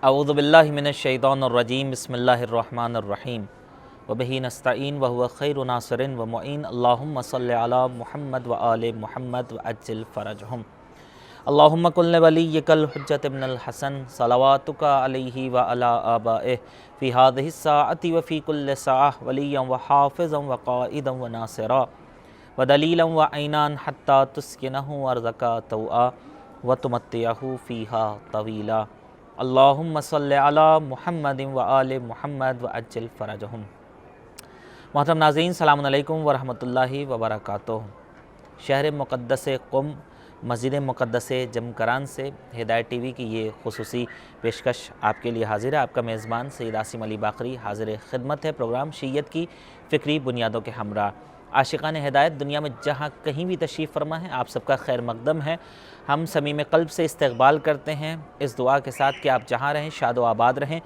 اعوذ باللہ من الشیطان الرجیم بسم اللہ الرحمن الرحیم وبہ نستعین وہو خیر ناصر ومعین اللہم صلی علی محمد وآل محمد وعجل فرجہم اللہم کن لولیک الحجۃ ابن الحسن صلواتک علیہ وعلی آبائہ فی ہذہ الساعۃ وفی کل ساعہ ولیا وحافظا وقائدا وناصرا ودلیلا وعینا حتی تسکنہ ارضک طوعا وتمتعہ فیہا طویلا اللہم صلی علی محمد وآل محمد وعجل فرجہم۔ محترم ناظرین، السلام علیکم ورحمۃ اللہ وبرکاتہ۔ شہر مقدس قم، مسجد مقدس جمکران سے ہدایت ٹی وی کی یہ خصوصی پیشکش آپ کے لیے حاضر ہے۔ آپ کا میزبان سید عاصم علی باقری حاضر خدمت ہے۔ پروگرام شیعت کی فکری بنیادوں کے ہمراہ عاشقان ہدایت دنیا میں جہاں کہیں بھی تشریف فرما ہے، آپ سب کا خیر مقدم ہے۔ ہم صمیم قلب سے استقبال کرتے ہیں اس دعا کے ساتھ کہ آپ جہاں رہیں شاد و آباد رہیں،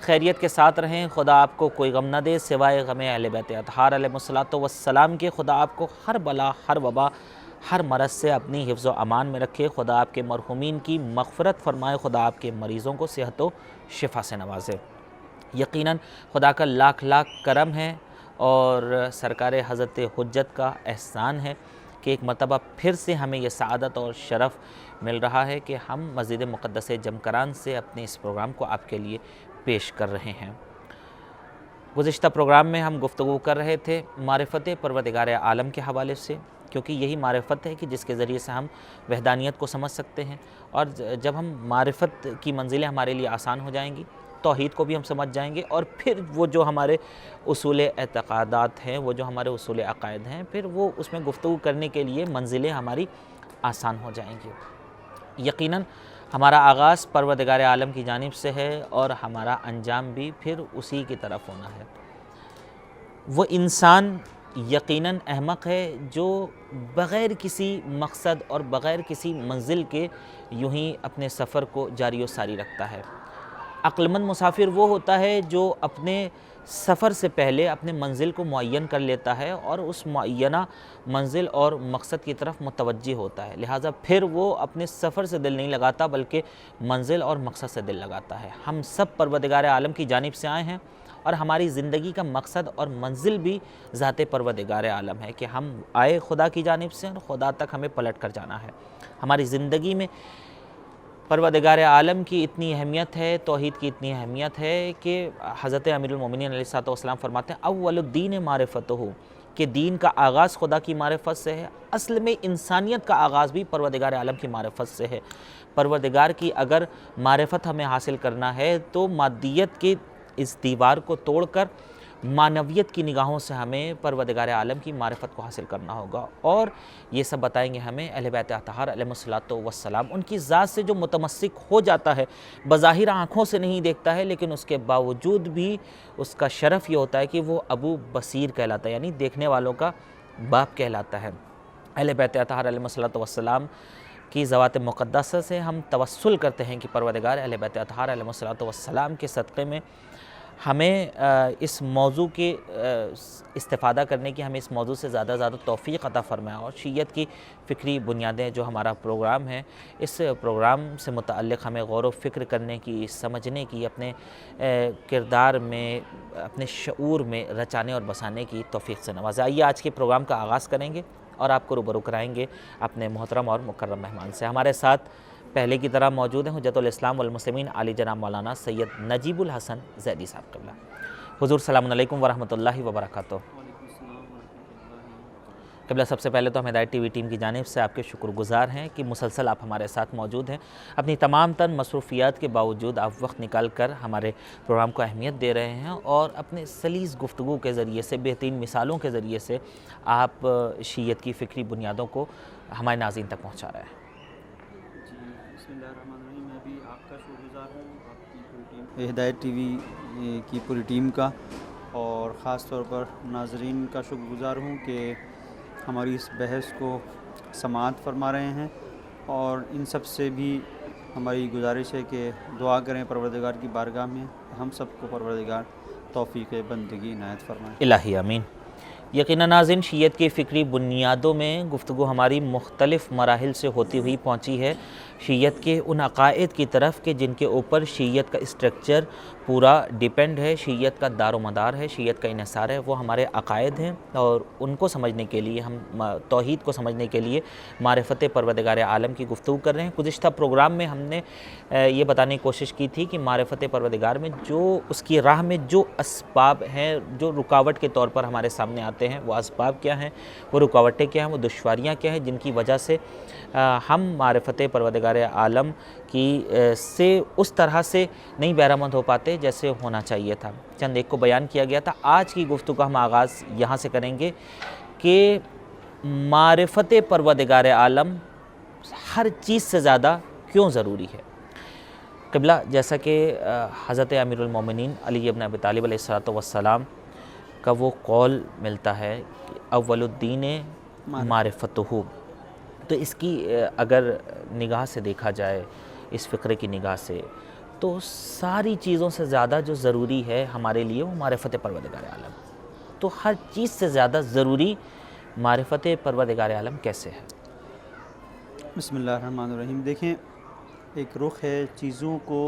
خیریت کے ساتھ رہیں، خدا آپ کو کوئی غم نہ دے سوائے غم اہل بیت اطہار علیہ السلام کے۔ خدا آپ کو ہر بلا، ہر وبا، ہر مرض سے اپنی حفظ و امان میں رکھے۔ خدا آپ کے مرحومین کی مغفرت فرمائے، خدا آپ کے مریضوں کو صحت و شفا سے نوازے۔ یقیناً خدا کا لاکھ لاکھ کرم ہے اور سرکار حضرت حجت کا احسان ہے کہ ایک مرتبہ پھر سے ہمیں یہ سعادت اور شرف مل رہا ہے کہ ہم مسجد مقدس جمکران سے اپنے اس پروگرام کو آپ کے لیے پیش کر رہے ہیں۔ گزشتہ پروگرام میں ہم گفتگو کر رہے تھے معرفت پروردگار عالم کے حوالے سے، کیونکہ یہی معرفت ہے کہ جس کے ذریعے سے ہم وحدانیت کو سمجھ سکتے ہیں، اور جب ہم معرفت کی منزلیں ہمارے لیے آسان ہو جائیں گی، توحید کو بھی ہم سمجھ جائیں گے، اور پھر وہ جو ہمارے اصول اعتقادات ہیں، وہ جو ہمارے اصول عقائد ہیں، پھر وہ اس میں گفتگو کرنے کے لیے منزلیں ہماری آسان ہو جائیں گی۔ یقیناً ہمارا آغاز پروردگار عالم کی جانب سے ہے اور ہمارا انجام بھی پھر اسی کی طرف ہونا ہے۔ وہ انسان یقیناً احمق ہے جو بغیر کسی مقصد اور بغیر کسی منزل کے یوں ہی اپنے سفر کو جاری و ساری رکھتا ہے۔ عقل مند مسافر وہ ہوتا ہے جو اپنے سفر سے پہلے اپنے منزل کو معین کر لیتا ہے اور اس معینہ منزل اور مقصد کی طرف متوجہ ہوتا ہے، لہٰذا پھر وہ اپنے سفر سے دل نہیں لگاتا بلکہ منزل اور مقصد سے دل لگاتا ہے۔ ہم سب پروردگار عالم کی جانب سے آئے ہیں اور ہماری زندگی کا مقصد اور منزل بھی ذات پروردگار عالم ہے کہ ہم آئے خدا کی جانب سے اور خدا تک ہمیں پلٹ کر جانا ہے۔ ہماری زندگی میں پروردگار عالم کی اتنی اہمیت ہے، توحید کی اتنی اہمیت ہے کہ حضرت امیر المومنین علیہ السلام فرماتے ہیں اول الدین معرفتہ، کہ دین کا آغاز خدا کی معرفت سے ہے۔ اصل میں انسانیت کا آغاز بھی پروردگار عالم کی معرفت سے ہے۔ پروردگار کی اگر معرفت ہمیں حاصل کرنا ہے تو مادیت کی اس دیوار کو توڑ کر معنویت کی نگاہوں سے ہمیں پروردگار عالم کی معرفت کو حاصل کرنا ہوگا، اور یہ سب بتائیں گے ہمیں اہل بیت اطہار علیہ السلام۔ ان کی ذات سے جو متمسک ہو جاتا ہے، بظاہر آنکھوں سے نہیں دیکھتا ہے لیکن اس کے باوجود بھی اس کا شرف یہ ہوتا ہے کہ وہ ابو بصیر کہلاتا ہے، یعنی دیکھنے والوں کا باپ کہلاتا ہے۔ اہل بیت اطہار علیہ السلام کی ذوات مقدسہ سے ہم توسل کرتے ہیں کہ پروردگار اہل بیت اطہار علیہ السلام کے صدقے میں ہمیں اس موضوع کے استفادہ کرنے کی، ہمیں اس موضوع سے زیادہ زیادہ توفیق عطا فرمائے، اور شیعت کی فکری بنیادیں جو ہمارا پروگرام ہے، اس پروگرام سے متعلق ہمیں غور و فکر کرنے کی، سمجھنے کی، اپنے کردار میں، اپنے شعور میں رچانے اور بسانے کی توفیق سے نوازے۔ آئیے آج کے پروگرام کا آغاز کریں گے اور آپ کو روبرو کرائیں گے اپنے محترم اور مکرم مہمان سے۔ ہمارے ساتھ پہلے کی طرح موجود ہیں حجت الاسلام والمسلمین علی جناب مولانا سید نجیب الحسن زیدی صاحب قبلہ۔ حضور السلام علیکم ورحمۃ اللہ وبرکاتہ۔ قبلہ سب سے پہلے تو ہم ہدایت ٹی وی ٹیم کی جانب سے آپ کے شکر گزار ہیں کہ مسلسل آپ ہمارے ساتھ موجود ہیں، اپنی تمام تر مصروفیات کے باوجود آپ وقت نکال کر ہمارے پروگرام کو اہمیت دے رہے ہیں، اور اپنے سلیس گفتگو کے ذریعے سے، بہترین مثالوں کے ذریعے سے آپ شیعت کی فکری بنیادوں کو ہمارے ناظرین تک پہنچا رہے ہیں۔ بسم اللہ الرحمن الرحیم۔ میں بھی آپ کا شکر گزار ہوں، آپ کی پوری ٹیم، ہدایت ٹی وی کی پوری ٹیم کا، اور خاص طور پر ناظرین کا شکر گزار ہوں کہ ہماری اس بحث کو سماعت فرما رہے ہیں، اور ان سب سے بھی ہماری گزارش ہے کہ دعا کریں پروردگار کی بارگاہ میں ہم سب کو پروردگار توفیق بندگی عنایت فرمائے۔ الہی آمین۔ یقیناً ناظرین، شیعت کی فکری بنیادوں میں گفتگو ہماری مختلف مراحل سے ہوتی ہوئی پہنچی ہے شیعت کے ان عقائد کی طرف کہ جن کے اوپر شیعت کا اسٹرکچر پورا ڈیپینڈ ہے، شیعت کا دار و مدار ہے، شیعت کا انحصار ہے، وہ ہمارے عقائد ہیں، اور ان کو سمجھنے کے لیے، ہم توحید کو سمجھنے کے لیے معرفت پروردگار عالم کی گفتگو کر رہے ہیں۔ گزشتہ پروگرام میں ہم نے یہ بتانے کی کوشش کی تھی کہ معرفت پروردگار میں جو اس کی راہ میں جو اسباب ہیں، جو رکاوٹ کے طور پر ہمارے سامنے آتے ہیں، وہ اسباب کیا ہیں، وہ رکاوٹیں کیا ہیں، وہ دشواریاں کیا ہیں، جن کی وجہ سے ہم معرفت پروردگار عالم کی سے اس طرح سے نہیں بہرمند ہو پاتے جیسے ہونا چاہیے تھا۔ چند ایک کو بیان کیا گیا تھا۔ آج کی گفتگو کا ہم آغاز یہاں سے کریں گے کہ معرفت پروردگار عالم ہر چیز سے زیادہ کیوں ضروری ہے۔ قبلہ، جیسا کہ حضرت امیر المومنین علی ابن ابی طالب علیہ السلام کا وہ قول ملتا ہے کہ اول الدین معرفتہ، تو اس کی اگر نگاہ سے دیکھا جائے، اس فقرے کی نگاہ سے، تو ساری چیزوں سے زیادہ جو ضروری ہے ہمارے لیے وہ معرفت پروردگار عالم۔ تو ہر چیز سے زیادہ ضروری معرفت پروردگار عالم کیسے ہے؟ بسم اللہ الرحمن الرحیم۔ دیکھیں، ایک رخ ہے چیزوں کو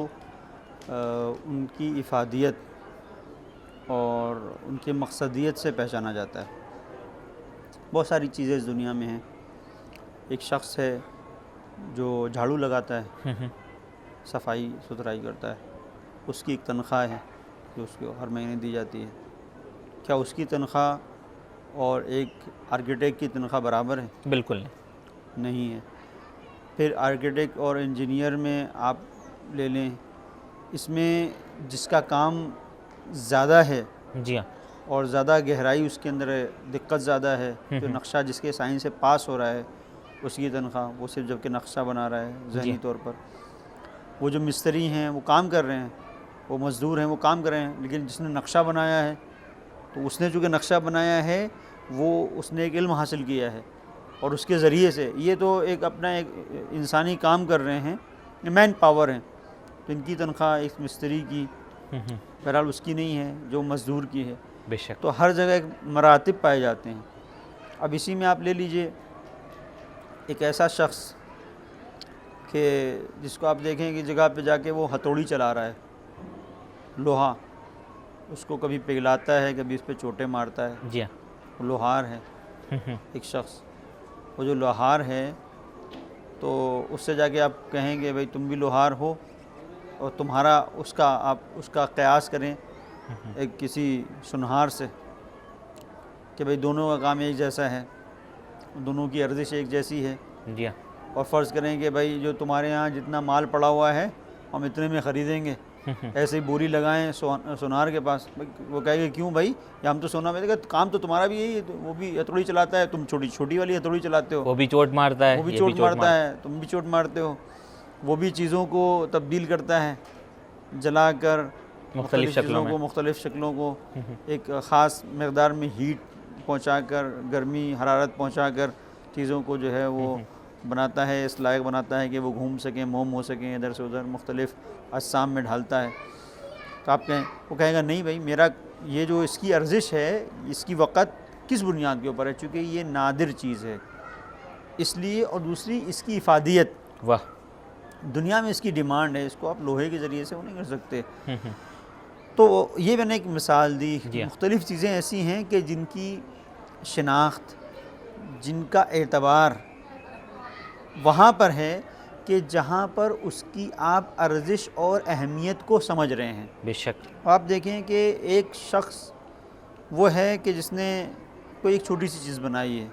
ان کی افادیت اور ان کے مقصدیت سے پہچانا جاتا ہے۔ بہت ساری چیزیں اس دنیا میں ہیں۔ ایک شخص ہے جو جھاڑو لگاتا ہے، صفائی ستھرائی کرتا ہے، اس کی ایک تنخواہ ہے جو اس کو ہر مہینے دی جاتی ہے۔ کیا اس کی تنخواہ اور ایک آرکیٹیکٹ کی تنخواہ برابر ہے؟ بالکل نہیں ہے۔ پھر آرکیٹیکٹ اور انجینئر میں آپ لے لیں، اس میں جس کا کام زیادہ ہے، جی ہاں، اور زیادہ گہرائی اس کے اندر ہے، دقت زیادہ ہے، جو نقشہ جس کے سائن سے پاس ہو رہا ہے اس کی تنخواہ، وہ صرف جب کہ نقشہ بنا رہا ہے ذہنی طور پر۔ وہ جو مستری ہیں وہ کام کر رہے ہیں، وہ مزدور ہیں وہ کام کر رہے ہیں، لیکن جس نے نقشہ بنایا ہے تو اس نے چونکہ نقشہ بنایا ہے وہ اس نے ایک علم حاصل کیا ہے، اور اس کے ذریعے سے یہ تو ایک اپنا ایک انسانی کام کر رہے ہیں، مین پاور ہیں، تو ان کی تنخواہ ایک مستری کی بہرحال اس کی نہیں ہے جو مزدور کی ہے۔ بے شک۔ تو ہر جگہ ایک مراتب پائے جاتے ہیں۔ اب اسی میں آپ لے لیجئے ایک ایسا شخص کہ جس کو آپ دیکھیں کہ جگہ پہ جا کے وہ ہتھوڑی چلا رہا ہے، لوہا، اس کو کبھی پگھلاتا ہے، کبھی اس پہ چوٹیں مارتا ہے، جی ہاں، وہ لوہار ہے ایک شخص۔ وہ جو لوہار ہے تو اس سے جا کے آپ کہیں گے بھئی تم بھی لوہار ہو، اور تمہارا اس کا قیاس کریں ایک کسی سنہار سے کہ بھئی دونوں کا کام ایک جیسا ہے، دونوں کی ارزش ایک جیسی ہے، جی ہاں، اور فرض کریں کہ بھئی جو تمہارے ہاں جتنا مال پڑا ہوا ہے ہم اتنے میں خریدیں گے، ایسے ہی بوری لگائیں سونار کے پاس، وہ کہے گا کیوں بھائی، یا ہم تو سونا میں دیکھا کام تو تمہارا بھی یہی ہے، وہ بھی ہتھوڑی چلاتا ہے، تم چھوٹی والی ہتھوڑی چلاتے ہو، وہ بھی چوٹ مارتا ہے، وہ بھی چوٹ مارتا ہے، تم بھی چوٹ مارتے ہو، وہ بھی چیزوں کو تبدیل کرتا ہے، جلا کر مختلف شکلوں کو ایک خاص مقدار میں ہیٹ پہنچا کر، گرمی حرارت پہنچا کر چیزوں کو جو ہے وہ بناتا ہے، اس لائق بناتا ہے کہ وہ گھوم سکیں، موم ہو سکیں، ادھر سے ادھر مختلف اجسام میں ڈھالتا ہے۔ تو آپ کہیں، وہ کہے گا نہیں بھائی، میرا یہ جو اس کی ارزش ہے، اس کی وقت کس بنیاد کے اوپر ہے، چونکہ یہ نادر چیز ہے اس لیے، اور دوسری اس کی افادیت، واہ، دنیا میں اس کی ڈیمانڈ ہے، اس کو آپ لوہے کے ذریعے سے وہ نہیں کر سکتے۔ تو یہ میں نے ایک مثال دی۔ مختلف چیزیں ایسی ہیں کہ جن کی شناخت، جن کا اعتبار وہاں پر ہے کہ جہاں پر اس کی آپ ارزش اور اہمیت کو سمجھ رہے ہیں۔ بے شک۔ آپ دیکھیں کہ ایک شخص وہ ہے کہ جس نے کوئی ایک چھوٹی سی چیز بنائی ہے۔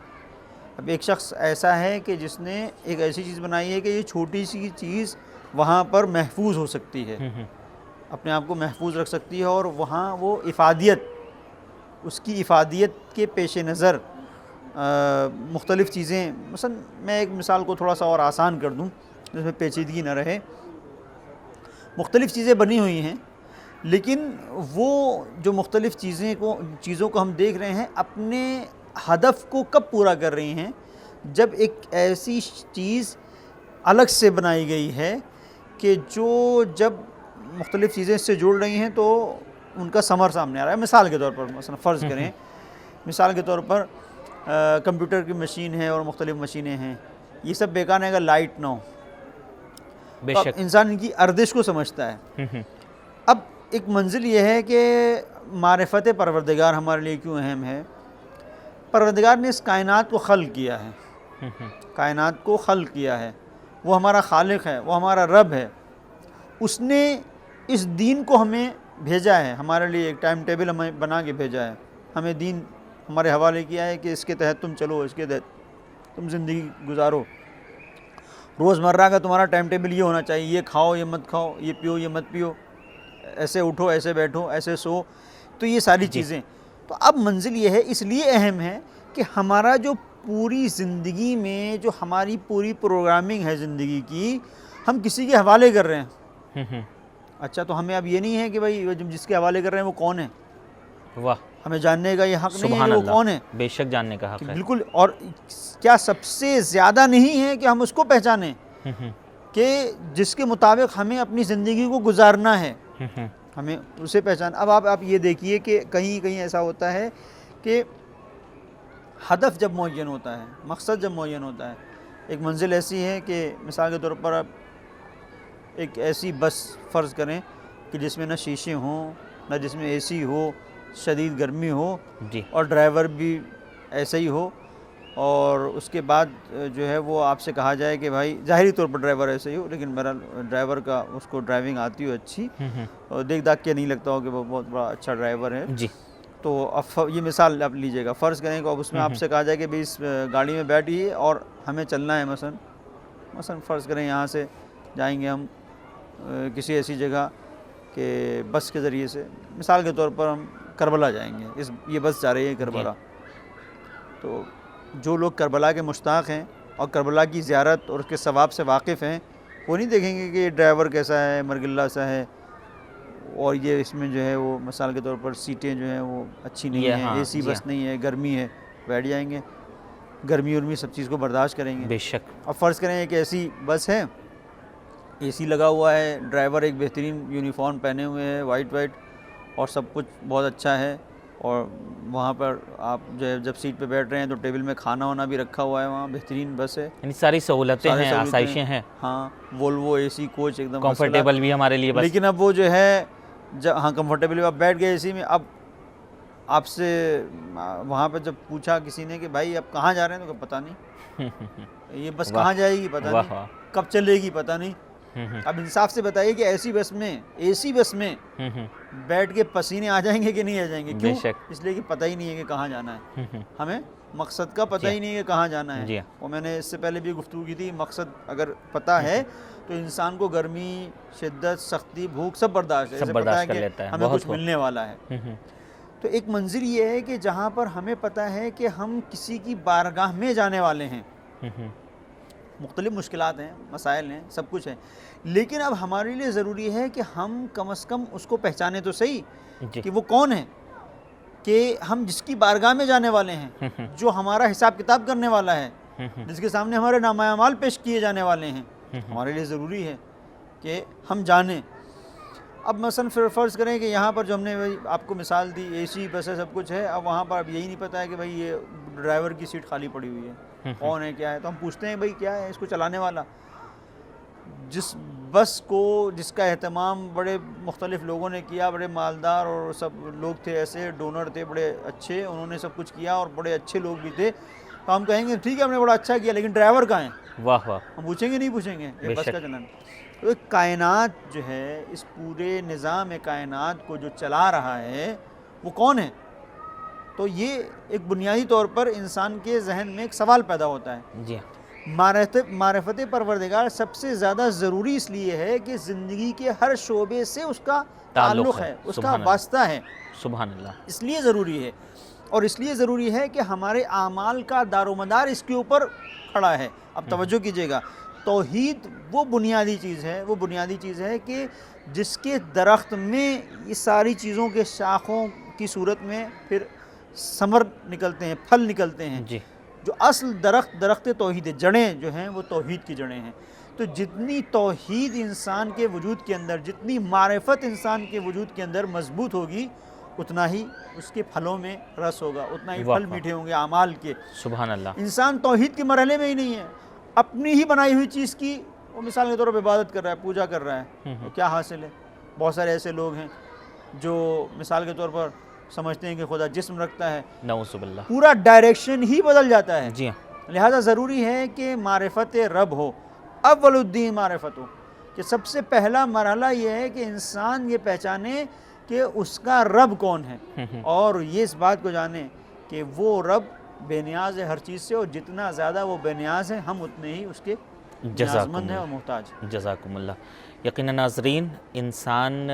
اب ایک شخص ایسا ہے کہ جس نے ایک ایسی چیز بنائی ہے کہ یہ چھوٹی سی چیز وہاں پر محفوظ ہو سکتی ہے، اپنے آپ کو محفوظ رکھ سکتی ہے، اور وہاں وہ افادیت، اس کی افادیت کے پیش نظر مختلف چیزیں، مثلا میں ایک مثال کو تھوڑا سا اور آسان کر دوں جس میں پیچیدگی نہ رہے، مختلف چیزیں بنی ہوئی ہیں، لیکن وہ جو مختلف چیزوں کو ہم دیکھ رہے ہیں اپنے ہدف کو کب پورا کر رہی ہیں، جب ایک ایسی چیز الگ سے بنائی گئی ہے کہ جو جب مختلف چیزیں اس سے جڑ رہی ہیں تو ان کا ثمر سامنے آ رہا ہے۔ مثال کے طور پر مثلا فرض کریں مثال کے طور پر کمپیوٹر کی مشین ہے اور مختلف مشینیں ہیں، یہ سب بیکار ہے اگر لائٹ نہ ہو. بے تو شک. انسان ان کی ارزش کو سمجھتا ہے. اب ایک منزل یہ ہے کہ معرفت پروردگار ہمارے لیے کیوں اہم ہے. پروردگار نے اس کائنات کو خلق کیا ہے، کائنات کو خلق کیا ہے، وہ ہمارا خالق ہے، وہ ہمارا رب ہے. اس نے اس دین کو ہمیں بھیجا ہے، ہمارے لیے ایک ٹائم ٹیبل ہمیں بنا کے بھیجا ہے، ہمیں دین ہمارے حوالے کیا ہے کہ اس کے تحت تم چلو، اس کے تحت تم زندگی گزارو. روز مرہ کا تمہارا ٹائم ٹیبل یہ ہونا چاہیے، یہ کھاؤ یہ مت کھاؤ، یہ پیو یہ مت پیو، ایسے اٹھو ایسے بیٹھو ایسے سو. تو یہ ساری چیزیں تو اب منزل یہ ہے، اس لیے اہم ہے کہ ہمارا جو پوری زندگی میں جو ہماری پوری پروگرامنگ ہے زندگی کی، ہم کسی کے حوالے کر رہے ہیں. اچھا تو ہمیں اب یہ نہیں ہے کہ بھائی جس کے حوالے کر رہے ہیں وہ کون ہے. واہ، ہمیں جاننے کا یہ حق نہیں ہے سبحان کہ وہ اللہ. کون ہے. بے شک جاننے کا حق ہے. بالکل. اور کیا سب سے زیادہ نہیں ہے کہ ہم اس کو پہچانیں کہ جس کے مطابق ہمیں اپنی زندگی کو گزارنا ہے، ہمیں اسے پہچان. اب آپ یہ دیکھیے کہ کہیں کہیں ایسا ہوتا ہے کہ ہدف جب معین ہوتا ہے، مقصد جب معین ہوتا ہے، ایک منزل ایسی ہے کہ مثال کے طور پر آپ ایک ایسی بس فرض کریں کہ جس میں نہ شیشے ہوں، نہ جس میں اے سی ہو، شدید گرمی ہو، جی. اور ڈرائیور بھی ایسا ہی ہو، اور اس کے بعد جو ہے وہ آپ سے کہا جائے کہ بھائی ظاہری طور پر ڈرائیور ایسا ہی ہو، لیکن میرا ڈرائیور کا اس کو ڈرائیونگ آتی ہو اچھی، اور دیکھ داکھ کے نہیں لگتا ہو کہ وہ بہت بڑا اچھا ڈرائیور ہے. جی. تو اب یہ مثال آپ لیجئے گا، فرض کریں کہ اب اس میں آپ سے کہا جائے کہ بھئی اس گاڑی میں بیٹھیے اور ہمیں چلنا ہے، مثلا فرض کریں یہاں سے جائیں گے ہم کسی ایسی جگہ کہ بس کے ذریعے سے، مثال کے طور پر ہم کربلا جائیں گے، یہ بس جا رہی ہے کربلا. تو جو لوگ کربلا کے مشتاق ہیں اور کربلا کی زیارت اور اس کے ثواب سے واقف ہیں، وہ نہیں دیکھیں گے کہ یہ ڈرائیور کیسا ہے، مرگلہ سا ہے، اور یہ اس میں جو ہے وہ مثال کے طور پر سیٹیں جو ہیں وہ اچھی نہیں ہیں، اے سی بس نہیں ہے، گرمی ہے، بیٹھ جائیں گے، گرمی ارمی سب چیز کو برداشت کریں گے. بے شک. اب فرض کریں کہ ایسی بس ہے، اے سی لگا ہوا ہے، ڈرائیور ایک بہترین یونیفارم پہنے ہوئے ہے، وائٹ اور سب کچھ بہت اچھا ہے، اور وہاں پر آپ جو ہے جب سیٹ پہ بیٹھ رہے ہیں تو ٹیبل میں کھانا وانا بھی رکھا ہوا ہے، وہاں بہترین بس ہے، یعنی ساری سہولتیں ہیں، آسائشیں ہیں. ہاں، وولوو اے سی کوچ ایک دم کمفرٹیبل بھی ہمارے لیے. بس لیکن اب وہ جو ہے ہاں کمفرٹیبل، آپ بیٹھ گئے اے سی میں. اب آپ سے وہاں پہ جب پوچھا کسی نے کہ بھائی آپ کہاں جا رہے ہیں، تو پتہ نہیں یہ بس کہاں جائے گی، پتہ نہیں کب چلے گی، پتہ نہیں. اب انصاف سے بتائیے کہ ایسی بس میں، اے سی بس میں بیٹھ کے پسینے آ جائیں گے کہ نہیں آ جائیں گے؟ کیوں؟ اس لیے کہ پتہ ہی نہیں ہے کہ کہاں جانا ہے، ہمیں مقصد کا پتہ ہی نہیں ہے کہ کہاں جانا ہے. اور میں نے اس سے پہلے بھی گفتگو کی تھی، مقصد اگر پتہ ہے تو انسان کو گرمی، شدت، سختی، بھوک سب برداشت ہے، سب برداشت کر لیتا ہے، ہمیں کچھ ملنے والا ہے. تو ایک منزل یہ ہے کہ جہاں پر ہمیں پتہ ہے کہ ہم کسی کی بارگاہ میں جانے والے ہیں، مختلف مشکلات ہیں، مسائل ہیں، سب کچھ ہے، لیکن اب ہمارے لیے ضروری ہے کہ ہم کم از کم اس کو پہچانے تو صحیح کہ وہ کون ہے، کہ ہم جس کی بارگاہ میں جانے والے ہیں، جو ہمارا حساب کتاب کرنے والا ہے، جس کے سامنے ہمارے نامہ اعمال پیش کیے جانے والے ہیں، ہمارے لیے ضروری ہے کہ ہم جانیں. اب مثلا فرض کریں کہ یہاں پر جو ہم نے آپ کو مثال دی، اے سی بس ہے، سب کچھ ہے، اب وہاں پر اب یہی نہیں پتہ ہے کہ بھائی یہ ڈرائیور کی سیٹ خالی پڑی ہوئی ہے، کون ہے کیا ہے. تو ہم پوچھتے ہیں بھائی کیا ہے اس کو چلانے والا. جس بس کو، جس کا اہتمام بڑے مختلف لوگوں نے کیا، بڑے مالدار اور سب لوگ تھے، ایسے ڈونر تھے بڑے اچھے، انہوں نے سب کچھ کیا اور بڑے اچھے لوگ بھی تھے، تو ہم کہیں گے ٹھیک ہے ہم نے بڑا اچھا کیا، لیکن ڈرائیور کہاں ہیں؟ واہ واہ. ہم پوچھیں گے نہیں پوچھیں گے یہ بس کا چلانا. تو ایک کائنات جو ہے، اس پورے نظام کائنات کو جو چلا رہا ہے وہ کون ہے؟ تو یہ ایک بنیادی طور پر انسان کے ذہن میں ایک سوال پیدا ہوتا ہے. جی. معرفت پروردگار سب سے زیادہ ضروری اس لیے ہے کہ زندگی کے ہر شعبے سے اس کا تعلق ہے، اس کا واسطہ ہے. سبحان اللہ. اس لیے ضروری ہے، اور اس لیے ضروری ہے کہ ہمارے اعمال کا دار و مدار اس کے اوپر کھڑا ہے. اب توجہ کیجئے گا، توحید وہ بنیادی چیز ہے کہ جس کے درخت میں یہ ساری چیزوں کے شاخوں کی صورت میں پھر ثمر نکلتے ہیں، پھل نکلتے ہیں. جی. جو اصل درخت توحید ہے، جڑیں جو ہیں وہ توحید کی جڑیں ہیں. تو جتنی توحید انسان کے وجود کے اندر، جتنی معرفت انسان کے وجود کے اندر مضبوط ہوگی، اتنا ہی اس کے پھلوں میں رس ہوگا، اتنا ہی واہ پھل واہ۔ میٹھے ہوں گے اعمال کے۔ سبحان اللہ۔ انسان توحید کے مرحلے میں ہی نہیں ہے، اپنی ہی بنائی ہوئی چیز کی وہ مثال کے طور پر عبادت کر رہا ہے، پوجا کر رہا ہے، تو کیا حاصل ہے؟ بہت سارے ایسے لوگ ہیں جو مثال کے طور پر سمجھتے ہیں کہ خدا جسم رکھتا ہے، نعوذ باللہ۔ پورا ڈائریکشن ہی بدل جاتا ہے۔ جی ہاں، لہٰذا ضروری ہے کہ معرفت رب ہو، اول الدین معرفت ہو، کہ سب سے پہلا مرحلہ یہ ہے کہ انسان یہ پہچانے کہ اس کا رب کون ہے، اور یہ اس بات کو جانے کہ وہ رب بے نیاز ہے ہر چیز سے، اور جتنا زیادہ وہ بے نیاز ہے ہم اتنے ہی اس کے نیازمند ہیں اور محتاج۔ جزاکم اللہ۔ یقیناً ناظرین، انسان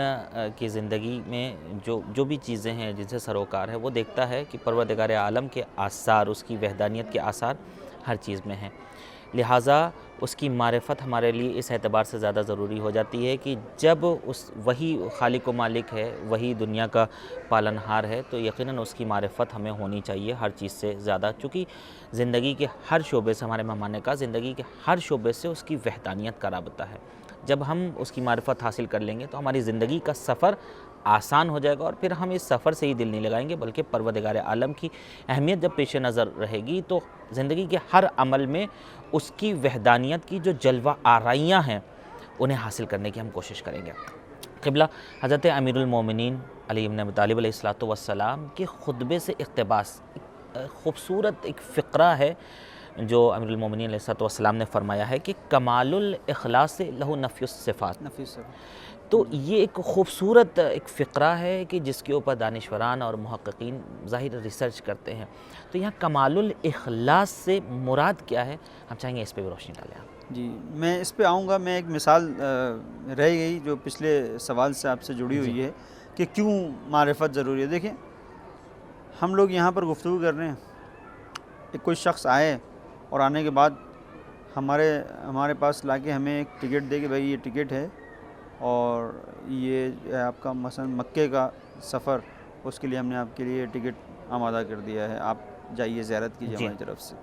کی زندگی میں جو بھی چیزیں ہیں جن سے سروکار ہے، وہ دیکھتا ہے کہ پروردگار عالم کے آثار، اس کی وحدانیت کے آثار ہر چیز میں ہیں، لہٰذا اس کی معرفت ہمارے لیے اس اعتبار سے زیادہ ضروری ہو جاتی ہے کہ جب وہی خالق و مالک ہے، وہی دنیا کا پالنہار ہے، تو یقیناً اس کی معرفت ہمیں ہونی چاہیے ہر چیز سے زیادہ، چونکہ زندگی کے ہر شعبے سے، ہمارے مہمان نے کہا، زندگی کے ہر شعبے سے اس کی وحدانیت کا رابطہ ہے۔ جب ہم اس کی معرفت حاصل کر لیں گے تو ہماری زندگی کا سفر آسان ہو جائے گا، اور پھر ہم اس سفر سے ہی دل نہیں لگائیں گے، بلکہ پروردگار عالم کی اہمیت جب پیش نظر رہے گی تو زندگی کے ہر عمل میں اس کی وحدانیت کی جو جلوہ آرائیاں ہیں انہیں حاصل کرنے کی ہم کوشش کریں گے۔ قبلہ حضرت امیر المومنین علی ابن ابی طالب علیہ السلام کے خطبے سے اقتباس، خوبصورت ایک فقرہ ہے جو امیر المومنین علیہ السلام نے فرمایا ہے کہ کمال الاخلاص لہ نفی الصفات۔ تو یہ ایک خوبصورت ایک فقرہ ہے کہ جس کے اوپر دانشوران اور محققین ظاہر ریسرچ کرتے ہیں، تو یہاں کمال الاخلاص سے مراد کیا ہے، ہم چاہیں گے اس پہ بھی روشنی ڈالیں آپ۔ جی، میں اس پہ آؤں گا۔ میں ایک مثال رہ گئی جو پچھلے سوال سے آپ سے جڑی ہوئی ہے کہ کیوں معرفت ضروری ہے۔ دیکھیں، ہم لوگ یہاں پر گفتگو کر رہے ہیں، ایک کوئی شخص آئے اور آنے کے بعد ہمارے پاس لا کے ہمیں ایک ٹکٹ دے کہ بھائی یہ ٹکٹ ہے، اور یہ آپ کا مثلا مکے کا سفر، اس کے لیے ہم نے آپ کے لیے ٹکٹ آمادہ کر دیا ہے، آپ جائیے زیارت کیجیے ہماری طرف سے۔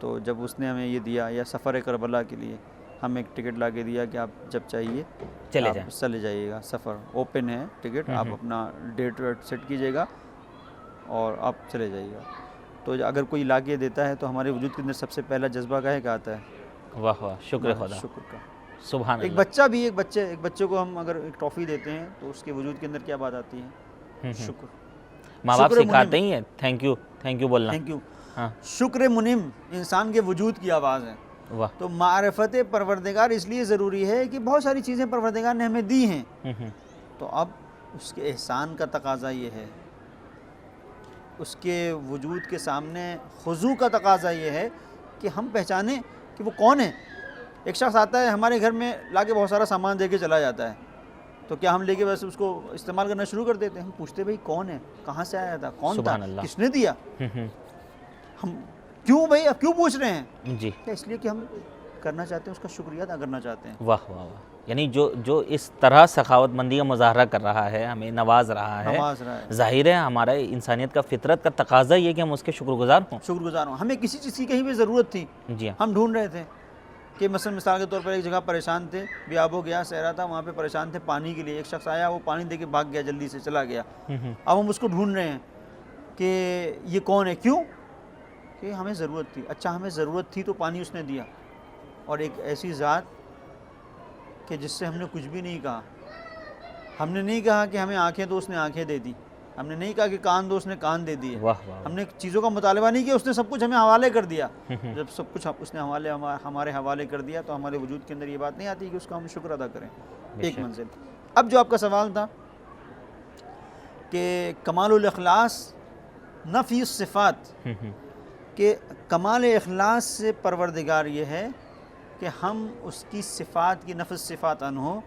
تو جب اس نے ہمیں یہ دیا، یا سفر کربلا کے لیے ہم ایک ٹکٹ لا کے دیا کہ آپ جب چاہیے چلے جائیے گا، سفر اوپن ہے ٹکٹ، آپ اپنا ڈیٹ ویٹ سیٹ کیجیے گا اور آپ چلے جائیے گا۔ تو اگر کوئی لا کے دیتا ہے تو ہمارے وجود کے اندر سب سے پہلا جذبہ کا ہے کہ آتا ہے واہ واہ، شکر خدا، شکر کا۔ سبحان ایک اللہ۔ بچہ بھی ایک بچے کو ہم اگر ایک ٹافی دیتے ہیں تو اس کے وجود کے اندر کیا بات آتی ہے؟ شکر۔ ماں باپ سکھاتے ہی ہیں تھینک یو بولنا۔ تھینک یو، شکر منم انسان کے وجود کی آواز ہے۔ واہ، تو معرفت پروردگار اس لیے ضروری ہے کہ بہت ساری چیزیں پروردگار نے ہمیں دی ہیں، تو اب اس کے احسان کا تقاضا یہ ہے، اس کے وجود کے سامنے خضوع کا تقاضا یہ ہے کہ ہم پہچانیں کہ وہ کون ہے۔ ایک شخص آتا ہے ہمارے گھر میں، لا کے بہت سارا سامان دے کے چلا جاتا ہے، تو کیا ہم لے کے بس اس کو استعمال کرنا شروع کر دیتے ہیں؟ ہم پوچھتے بھائی کون ہے، کہاں سے آیا تھا، کون تھا، کس نے دیا؟ ہم کیوں بھائی اب کیوں پوچھ رہے ہیں؟ جی، اس لیے کہ ہم کرنا چاہتے ہیں، اس کا شکریہ ادا کرنا چاہتے ہیں۔ واہ واہ واہ، یعنی جو اس طرح سخاوت مندی کا مظاہرہ کر رہا ہے، ہمیں نواز رہا ہے، ظاہر ہے ہمارا انسانیت کا فطرت کا تقاضا یہ کہ ہم اس کے شکر گزار ہوں۔ ہمیں کسی چیز کی کہیں بھی ضرورت تھی، جی، ہم ڈھونڈ رہے تھے کہ مثال کے طور پر ایک جگہ پریشان تھے، بیاب و گیا صحرا تھا، وہاں پہ پریشان تھے پانی کے لیے، ایک شخص آیا، وہ پانی دے کے بھاگ گیا، جلدی سے چلا گیا۔ اب ہم اس کو ڈھونڈ رہے ہیں کہ یہ کون ہے، کیوں؟ کہ ہمیں ضرورت تھی۔ اچھا، ہمیں ضرورت تھی تو پانی اس نے دیا، اور ایک ایسی ذات کہ جس سے ہم نے کچھ بھی نہیں کہا۔ ہم نے نہیں کہا کہ ہمیں آنکھیں دو، اس نے آنکھیں دے دی۔ ہم نے نہیں کہا کہ کان دو، اس نے کان دے دیے۔ ہم نے چیزوں کا مطالبہ نہیں کیا، اس نے سب کچھ ہمیں حوالے کر دیا۔ جب سب کچھ اس نے ہمارے حوالے کر دیا تو ہمارے وجود کے اندر یہ بات نہیں آتی کہ اس کا ہم شکر ادا کریں۔ ایک منزل۔ اب جو آپ کا سوال تھا کہ کمال الاخلاص نفی الصفات، کہ کمال اخلاص سے پروردگار یہ ہے کہ ہم اس کی صفات کی نفی صفات عنہ،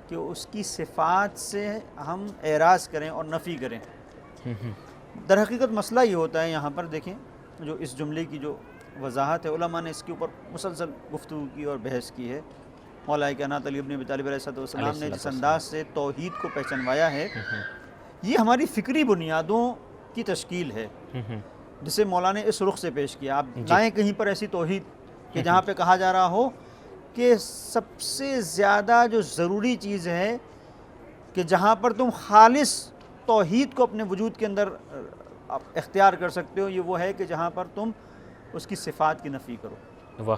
کہ اس کی صفات سے ہم اعراض کریں اور نفی کریں۔ در حقیقت مسئلہ یہ ہوتا ہے، یہاں پر دیکھیں جو اس جملے کی جو وضاحت ہے، علماء نے اس کے اوپر مسلسل گفتگو کی اور بحث کی ہے۔ مولا کائنات علی ابن ابی طالب علیہ السلام نے جس انداز سے توحید کو پہچانوایا ہے، یہ ہماری فکری بنیادوں کی تشکیل ہے، جسے مولا نے اس رخ سے پیش کیا۔ آپ لائیں کہیں پر ایسی توحید کہ جہاں پہ کہا جا رہا ہو کہ سب سے زیادہ جو ضروری چیز ہے کہ جہاں پر تم خالص توحید کو اپنے وجود کے اندر آپ اختیار کر سکتے ہو، یہ وہ ہے کہ جہاں پر تم اس کی صفات کی نفی کرو۔ واہ،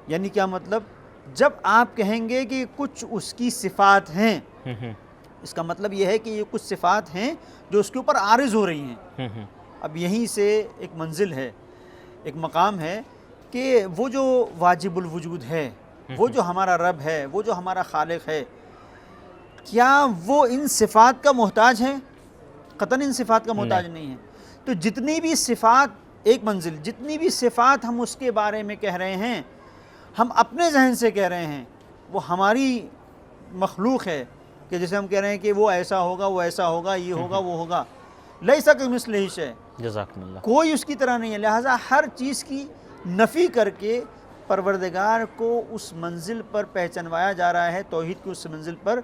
یعنی کیا مطلب؟ جب آپ کہیں گے کہ کچھ اس کی صفات ہیں، اس کا مطلب یہ ہے کہ یہ کچھ صفات ہیں جو اس کے اوپر عارض ہو رہی ہیں۔ اب یہیں سے ایک منزل ہے، ایک مقام ہے کہ وہ جو واجب الوجود ہے، وہ جو ہمارا رب ہے، وہ جو ہمارا خالق ہے، کیا وہ ان صفات کا محتاج ہے؟ قطعاً ان صفات کا محتاج نہیں ہے۔ تو جتنی بھی صفات، ایک منزل، جتنی بھی صفات ہم اس کے بارے میں کہہ رہے ہیں، ہم اپنے ذہن سے کہہ رہے ہیں، وہ ہماری مخلوق ہے، کہ جیسے ہم کہہ رہے ہیں کہ وہ ایسا ہوگا، وہ ایسا ہوگا، یہ ہوگا، وہ ہوگا، لیس کمثلہ شیء، جزاکم اللہ۔ کوئی اس کی طرح نہیں ہے۔ لہٰذا ہر چیز کی نفی کر کے پروردگار کو اس منزل پر پہچانوایا جا رہا ہے، توحید کی اس منزل پر،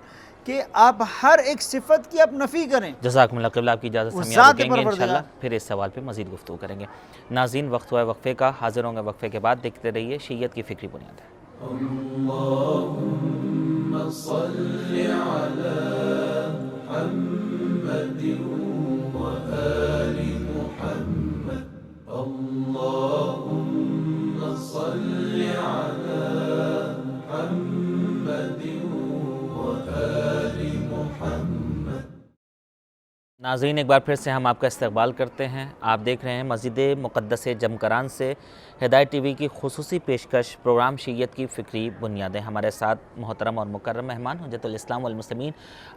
کہ آپ ہر ایک صفت کی آپ نفی کریں۔ جزاکم اللہ۔ قبلہ آپ کی اجازت سے ہم یہاں رکیں گے، انشاءاللہ پھر اس سوال پہ مزید گفتگو کریں گے۔ ناظرین، وقت ہوا ہے وقفے کا، حاضر ہوں گے وقفے کے بعد، دیکھتے رہیے شیعیت کی فکری بنیاد ہے۔ اللهم صل على محمد وآل محمد، اللهم صل على محمد وآل محمد۔ ناظرین، ایک بار پھر سے ہم آپ کا استقبال کرتے ہیں۔ آپ دیکھ رہے ہیں مسجد مقدس جمکران سے ہدایت ٹی وی کی خصوصی پیشکش پروگرام شیعیت کی فکری بنیادیں۔ ہمارے ساتھ محترم اور مکرم مہمان حجت الاسلام والمسلمین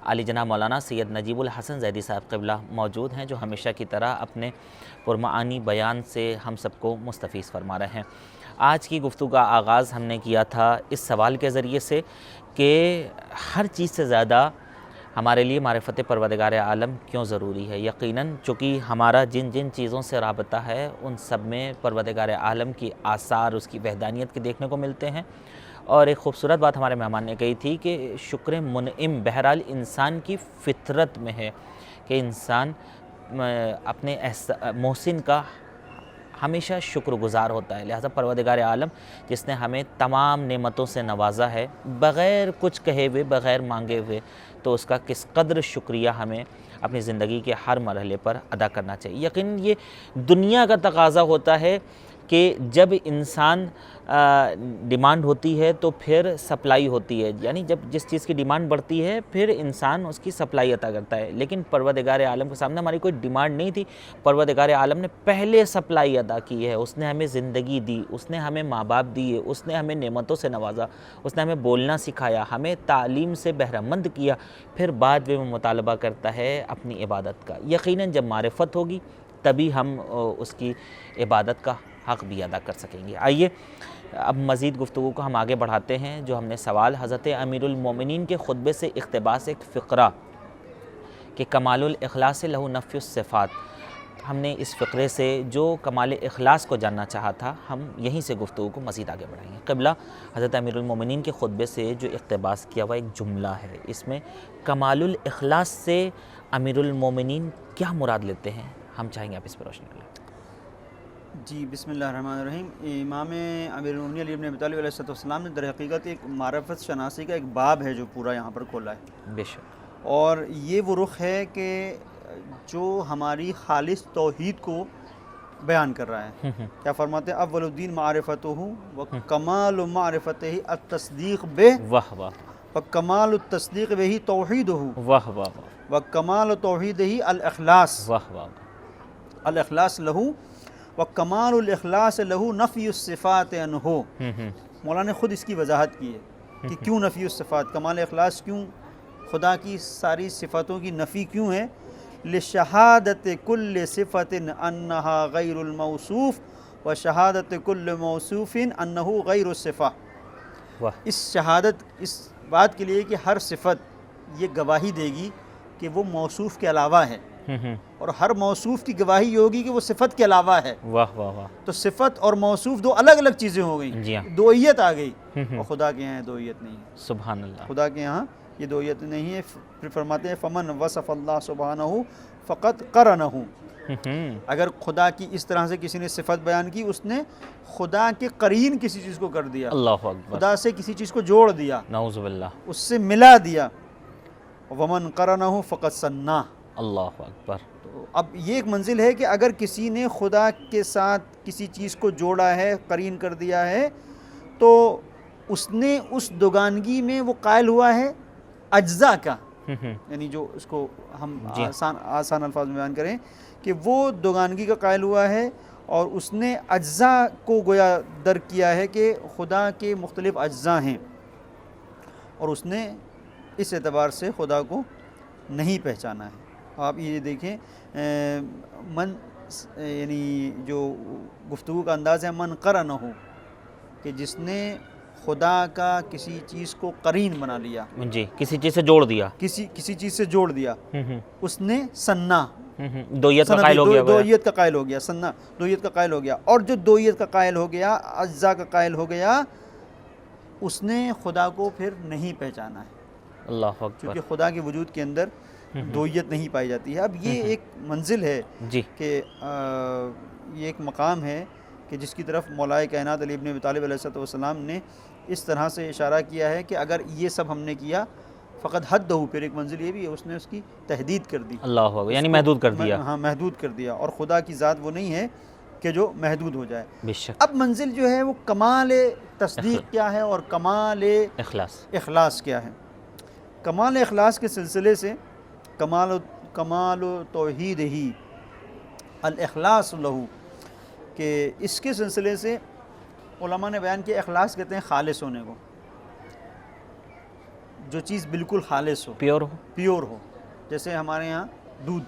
علی جناب مولانا سید نجیب الحسن زیدی صاحب قبلہ موجود ہیں، جو ہمیشہ کی طرح اپنے پرمعانی بیان سے ہم سب کو مستفیض فرما رہے ہیں۔ آج کی گفتگو کا آغاز ہم نے کیا تھا اس سوال کے ذریعے سے کہ ہر چیز سے زیادہ ہمارے لیے معرفت پروردگار عالم کیوں ضروری ہے۔ یقیناً چونکہ ہمارا جن جن چیزوں سے رابطہ ہے ان سب میں پروردگار عالم کی آثار، اس کی وحدانیت کے دیکھنے کو ملتے ہیں۔ اور ایک خوبصورت بات ہمارے مہمان نے کہی تھی کہ شکر منعم بہرحال انسان کی فطرت میں ہے، کہ انسان اپنے محسن کا ہمیشہ شکر گزار ہوتا ہے۔ لہٰذا پروردگار عالم جس نے ہمیں تمام نعمتوں سے نوازا ہے بغیر کچھ کہے ہوئے، بغیر مانگے ہوئے، تو اس کا کس قدر شکریہ ہمیں اپنی زندگی کے ہر مرحلے پر ادا کرنا چاہیے۔ یقیناً یہ دنیا کا تقاضا ہوتا ہے کہ جب انسان ڈیمانڈ ہوتی ہے تو پھر سپلائی ہوتی ہے، یعنی جب جس چیز کی ڈیمانڈ بڑھتی ہے پھر انسان اس کی سپلائی عطا کرتا ہے۔ لیکن پروردگار عالم کے سامنے ہماری کوئی ڈیمانڈ نہیں تھی، پروردگار عالم نے پہلے سپلائی ادا کی ہے۔ اس نے ہمیں زندگی دی، اس نے ہمیں ماں باپ دیے، اس نے ہمیں نعمتوں سے نوازا، اس نے ہمیں بولنا سکھایا، ہمیں تعلیم سے بہرہ مند کیا، پھر بعد میں وہ مطالبہ کرتا ہے اپنی عبادت کا۔ یقیناً جب معرفت ہوگی تبھی ہم اس کی عبادت کا حق بھی ادا کر سکیں گے۔ آئیے اب مزید گفتگو کو ہم آگے بڑھاتے ہیں۔ جو ہم نے سوال حضرت امیر المومنین کے خطبے سے اقتباس ایک فقرہ کہ کمال الاخلاص لہ نفی الصفات، ہم نے اس فقرے سے جو کمال اخلاص کو جاننا چاہا تھا، ہم یہیں سے گفتگو کو مزید آگے بڑھائیں گے۔ قبلہ حضرت امیر المومنین کے خطبے سے جو اقتباس کیا ہوا ایک جملہ ہے، اس میں کمال الاخلاص سے امیر المومنین کیا مراد لیتے ہیں، ہم چاہیں گے آپ اس پر روشنی ڈالیں۔ جی، بسم اللہ الرحمن الرحیم۔ امام امیر المومنین علی بن ابی طالب علیہ السلام نے در حقیقت ایک معرفت شناسی کا ایک باب ہے جو پورا یہاں پر کھولا ہے، بے شک، اور یہ وہ رخ ہے کہ جو ہماری خالص توحید کو بیان کر رہا ہے۔ کیا فرماتے ہیں؟ اول الدین معرفتہ و کمال معرفتہ التصدیق بہ واہ واہ و کمال التصدیق بہ توحیدہ واہ واہ و کمال توحیدہ الاخلاص واہ واہ، الاخلاص لہو و کمال الاخلاص لہو نفی الصفات عنہ۔ مولانا نے خود اس کی وضاحت کی ہے کہ کیوں نفی الصفات، کمال اخلاص کیوں، خدا کی ساری صفاتوں کی نفی کیوں ہے؟ لشہادت کل صفت انہا غیر الموصوف و شہادت کل موصوف انہ غیر الصفہ۔ اس شہادت، اس بات کے لیے کہ ہر صفت یہ گواہی دے گی کہ وہ موصوف کے علاوہ ہے، اور ہر موصوف کی گواہی یہ ہوگی کہ وہ صفت کے علاوہ ہے۔ واہ واہ واہ، تو صفت اور موصوف دو الگ الگ چیزیں ہو گئیں، جی ہاں، دوئیت آ گئی، اور خدا کے یہاں دوئیت نہیں ہے۔ سبحان اللہ، خدا کے یہاں یہ دوئیت نہیں ہے۔ پھر فرماتے ہیں فمن وصف اللہ سبحانہ فقط قرنہ، اگر خدا کی اس طرح سے کسی نے صفت بیان کی، اس نے خدا کے قرین کسی چیز کو کر دیا، اللہ اکبر، خدا سے کسی چیز کو جوڑ دیا، نعوذ باللہ، اس سے ملا دیا۔ ومن قرنہ فقد ثنا. اللہ اکبر. تو اب یہ ایک منزل ہے کہ اگر کسی نے خدا کے ساتھ کسی چیز کو جوڑا ہے، قرین کر دیا ہے، تو اس نے اس دوگانگی میں وہ قائل ہوا ہے اجزاء کا، یعنی جو اس کو ہم آسان الفاظ میں بیان کریں کہ وہ دوگانگی کا قائل ہوا ہے، اور اس نے اجزاء کو گویا درک کیا ہے کہ خدا کے مختلف اجزاء ہیں، اور اس نے اس اعتبار سے خدا کو نہیں پہچانا ہے. آپ یہ دیکھیں یعنی جو گفتگو کا انداز ہے من قرنہ ہو، کہ جس نے خدا کا کسی چیز کو قرین بنا لیا، جی کسی چیز سے جوڑ دیا، کسی چیز سے جوڑ دیا، اس نے ثنا دویت کا قائل ہو گیا، دویت کا قائل ہو گیا، ثنا دویت کا قائل ہو گیا. اور جو دویت کا قائل ہو گیا، اجزاء کا قائل ہو گیا، اس نے خدا کو پھر نہیں پہچانا ہے، اللہ اکبر. کیونکہ خدا کے وجود کے اندر دویت نہیں پائی جاتی ہے. اب یہ ایک منزل ہے جی کہ یہ ایک مقام ہے کہ جس کی طرف مولا کائنات علی ابن ابی طالب علیہ السلام نے اس طرح سے اشارہ کیا ہے کہ اگر یہ سب ہم نے کیا فقط حد ہو. پھر ایک منزل یہ بھی ہے، اس نے اس کی تحدید کر دی، اللہ اکبر، یعنی محدود کر دیا. ہاں محدود کر دیا، اور خدا کی ذات وہ نہیں ہے کہ جو محدود ہو جائے. بے شک. اب منزل جو ہے وہ کمال تصدیق کیا ہے اور کمال اخلاص کیا ہے. کمال اخلاص کے سلسلے سے کمال توحید ہی الاخلاص لہو، کہ اس کے سلسلے سے علماء نے بیان کیا اخلاص کہتے ہیں خالص ہونے کو، جو چیز بالکل خالص ہو، پیور ہو. جیسے ہمارے یہاں دودھ،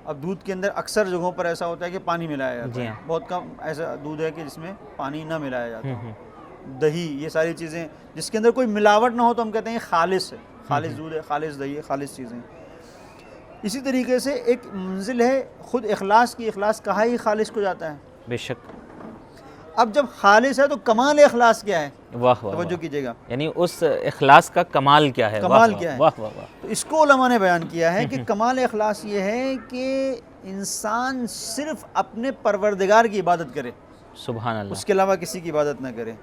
اب دودھ کے اندر اکثر جگہوں پر ایسا ہوتا ہے کہ پانی ملایا جاتا ہے، بہت کم ایسا دودھ ہے کہ جس میں پانی نہ ملایا جاتا. دہی، یہ ساری چیزیں جس کے اندر کوئی ملاوٹ نہ ہو تو ہم کہتے ہیں خالص ہے، خالص دودھ ہے، خالص دہی ہے، خالص چیزیں. اسی طریقے سے ایک منزل ہے خود اخلاص کی، اخلاص کہا ہی خالص کو جاتا ہے. بے شک. اب جب خالص ہے تو کمال اخلاص کیا ہے؟ واہ واہ، توجہ کیجیے گا، یعنی اس اخلاص کا کمال کیا ہے؟ کمال کیا ہے؟ واہ واہ واہ. تو اس کو علماء نے بیان کیا ہے کہ کمال اخلاص یہ ہے کہ انسان صرف اپنے پروردگار کی عبادت کرے، سبحان اللہ، اس کے علاوہ کسی کی عبادت نہ کرے.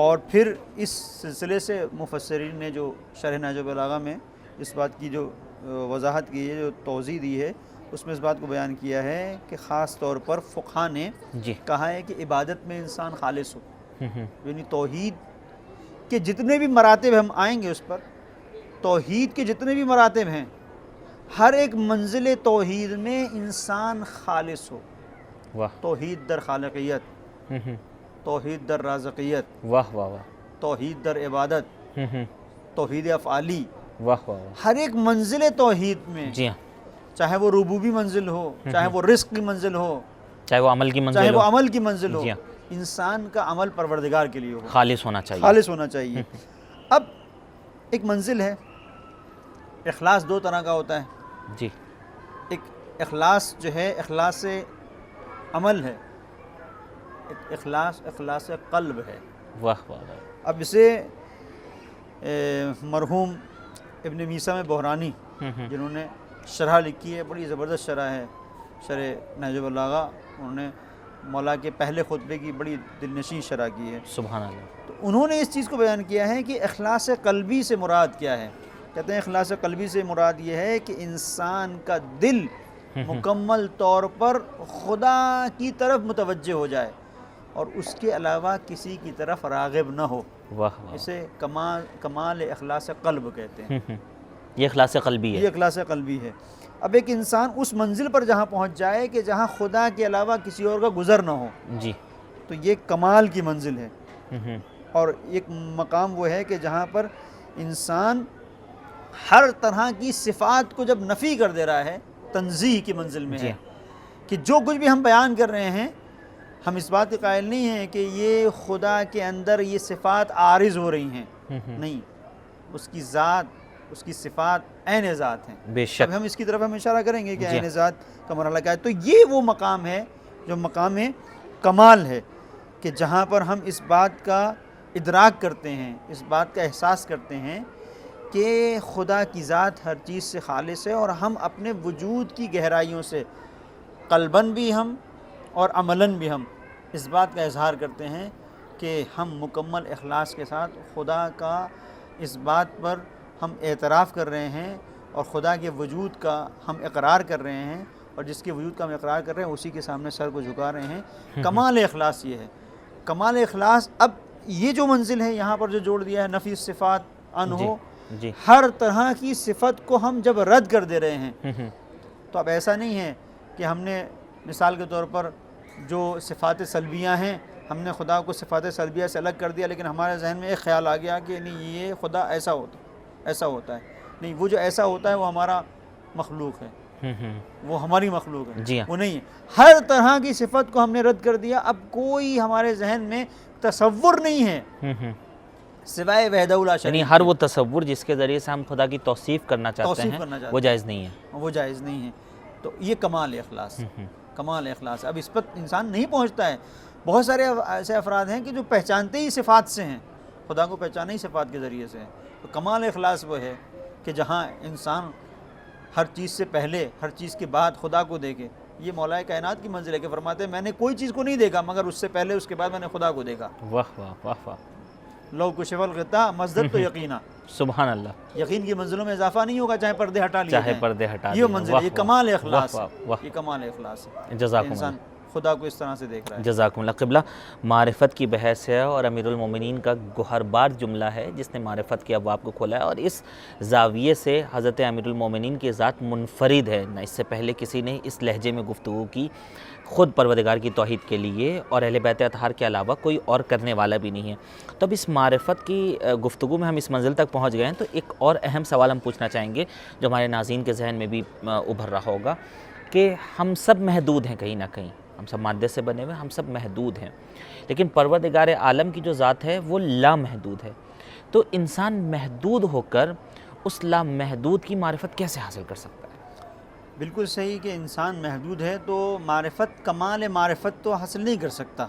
اور پھر اس سلسلے سے مفسرین نے جو شرح نہج البلاغہ میں اس بات کی جو وضاحت کی ہے، جو توضیح دی ہے، اس میں اس بات کو بیان کیا ہے کہ خاص طور پر فقہا نے کہا ہے کہ عبادت میں انسان خالص ہو، یعنی توحید کے جتنے بھی مراتب ہم آئیں گے اس پر، توحید کے جتنے بھی مراتب ہیں، ہر ایک منزل توحید میں انسان خالص ہو. توحید در خالقیت، توحید در رازقیت، واہ واہ واہ، توحید در عبادت، توحید افعالی، واہ واہ، ہر ایک منزل توحید میں، جی ہاں، چاہے وہ ربوبی منزل ہو، چاہے وہ رزق کی منزل ہو، چاہے وہ عمل کی منزل چاہے ہو، وہ عمل کی منزل ہو، جی ہاں، انسان کا عمل پروردگار کے لیے ہو، خالص ہونا چاہیے، خالص ہونا چاہیے. اب ایک منزل ہے، اخلاص دو طرح کا ہوتا ہے. جی، ایک اخلاص جو ہے اخلاص عمل ہے، ایک اخلاص قلب ہے. واہ واہ واہ. اب اسے مرحوم ابن میسہ میں بحرانی جنہوں نے شرح لکھی ہے، بڑی زبردست شرح ہے، شرح نہج البلاغہ، انہوں نے مولا کے پہلے خطبے کی بڑی دلنشین شرح کی ہے. سبحان اللہ. تو انہوں نے اس چیز کو بیان کیا ہے کہ اخلاص قلبی سے مراد کیا ہے. کہتے ہیں اخلاص قلبی سے مراد یہ ہے کہ انسان کا دل مکمل طور پر خدا کی طرف متوجہ ہو جائے اور اس کے علاوہ کسی کی طرف راغب نہ ہو. اسے کمال اخلاص قلب کہتے ہیں. یہ اخلاص قلبی ہے، یہ اخلاص قلبی ہے. اب ایک انسان اس منزل پر جہاں پہنچ جائے کہ جہاں خدا کے علاوہ کسی اور کا گزر نہ ہو، جی، تو یہ کمال کی منزل ہے. اور ایک مقام وہ ہے کہ جہاں پر انسان ہر طرح کی صفات کو جب نفی کر دے رہا ہے، تنزیہ کی منزل میں ہے کہ جو کچھ بھی ہم بیان کر رہے ہیں، ہم اس بات کے قائل نہیں ہیں کہ یہ خدا کے اندر یہ صفات عارض ہو رہی ہیں، نہیں، اس کی ذات، اس کی صفات عین ذات ہیں. بے شک. اب ہم اس کی طرف ہم اشارہ کریں گے کہ عین ذات کا مرحلہ کیا ہے. تو یہ وہ مقام ہے جو مقام کمال ہے کہ جہاں پر ہم اس بات کا ادراک کرتے ہیں، اس بات کا احساس کرتے ہیں کہ خدا کی ذات ہر چیز سے خالص ہے، اور ہم اپنے وجود کی گہرائیوں سے قلباً بھی ہم اور عملاً بھی ہم اس بات کا اظہار کرتے ہیں کہ ہم مکمل اخلاص کے ساتھ خدا کا اس بات پر ہم اعتراف کر رہے ہیں اور خدا کے وجود کا ہم اقرار کر رہے ہیں، اور جس کے وجود کا ہم اقرار کر رہے ہیں اسی کے سامنے سر کو جھکا رہے ہیں۔ کمال اخلاص یہ ہے، کمال اخلاص۔ اب یہ جو منزل ہے یہاں پر جو جوڑ دیا ہے نفی الصفات عنہ، جی ہر طرح کی صفت کو ہم جب رد کر دے رہے ہیں تو اب ایسا نہیں ہے کہ ہم نے مثال کے طور پر جو صفات سلبیہ ہیں ہم نے خدا کو صفات سلبیہ سے الگ کر دیا، لیکن ہمارے ذہن میں ایک خیال آ گیا کہ نہیں یہ خدا ایسا ہوتا ہے، نہیں وہ جو ایسا ہوتا ہے وہ ہمارا مخلوق ہے، وہ ہماری مخلوق ہے، جی ہاں، وہ نہیں ہے۔ ہر طرح کی صفت کو ہم نے رد کر دیا، اب کوئی ہمارے ذہن میں تصور نہیں ہے سوائے وحدہ لا شریک یعنی ہر وہ تصور جس کے ذریعے سے ہم خدا کی توصیف کرنا چاہتے ہیں وہ جائز نہیں ہے، وہ جائز نہیں ہے۔ تو یہ کمال اخلاص، کمال اخلاص۔ اب اس پر انسان نہیں پہنچتا ہے۔ بہت سارے ایسے افراد ہیں کہ جو پہچانتے ہی صفات سے ہیں، خدا کو پہچانے ہی صفات کے ذریعے سے ہیں۔ تو کمال اخلاص وہ ہے کہ جہاں انسان ہر چیز سے پہلے ہر چیز کے بعد خدا کو دیکھے۔ یہ مولا کائنات کی منزل ہے کہ فرماتے ہیں میں نے کوئی چیز کو نہیں دیکھا مگر اس سے پہلے اس کے بعد میں نے خدا کو دیکھا۔ واہ واہ واہ واہ، لو کشف الغطاء مزدد تو یقینا، سبحان اللہ، یقین کی منزلوں میں اضافہ نہیں ہوگا چاہے پردے ہٹا لیے چاہے جائیں۔ پردے ہٹا یہ دیے، منزل واہ ہے، یہ واہ، کمال اخلاص واہ ہے، واہ، یہ کمال اخلاص ہے۔ جزاکم انسان خدا کو اس طرح سے دیکھ رہا ہے۔ جزاکم اللہ۔ قبلہ معرفت کی بحث ہے اور امیر المومنین کا گوہربار جملہ ہے جس نے معرفت کے ابواب کو کھولا ہے، اور اس زاویے سے حضرت امیر المومنین کی ذات منفرد ہے، نہ اس سے پہلے کسی نے اس لہجے میں گفتگو کی خود پروردگار کی توحید کے لیے، اور اہل بیت اطہار کے علاوہ کوئی اور کرنے والا بھی نہیں ہے۔ تو اب اس معرفت کی گفتگو میں ہم اس منزل تک پہنچ گئے ہیں، تو ایک اور اہم سوال ہم پوچھنا چاہیں گے جو ہمارے ناظرین کے ذہن میں بھی ابھر رہا ہوگا کہ ہم سب محدود ہیں، کہیں نہ کہیں ہم سب مادے سے بنے ہوئے، ہم سب محدود ہیں، لیکن پروردگار عالم کی جو ذات ہے وہ لامحدود ہے۔ تو انسان محدود ہو کر اس لامحدود کی معرفت کیسے حاصل کر سکتا ہے؟ بالکل صحیح کہ انسان محدود ہے تو معرفت، کمال معرفت تو حاصل نہیں کر سکتا،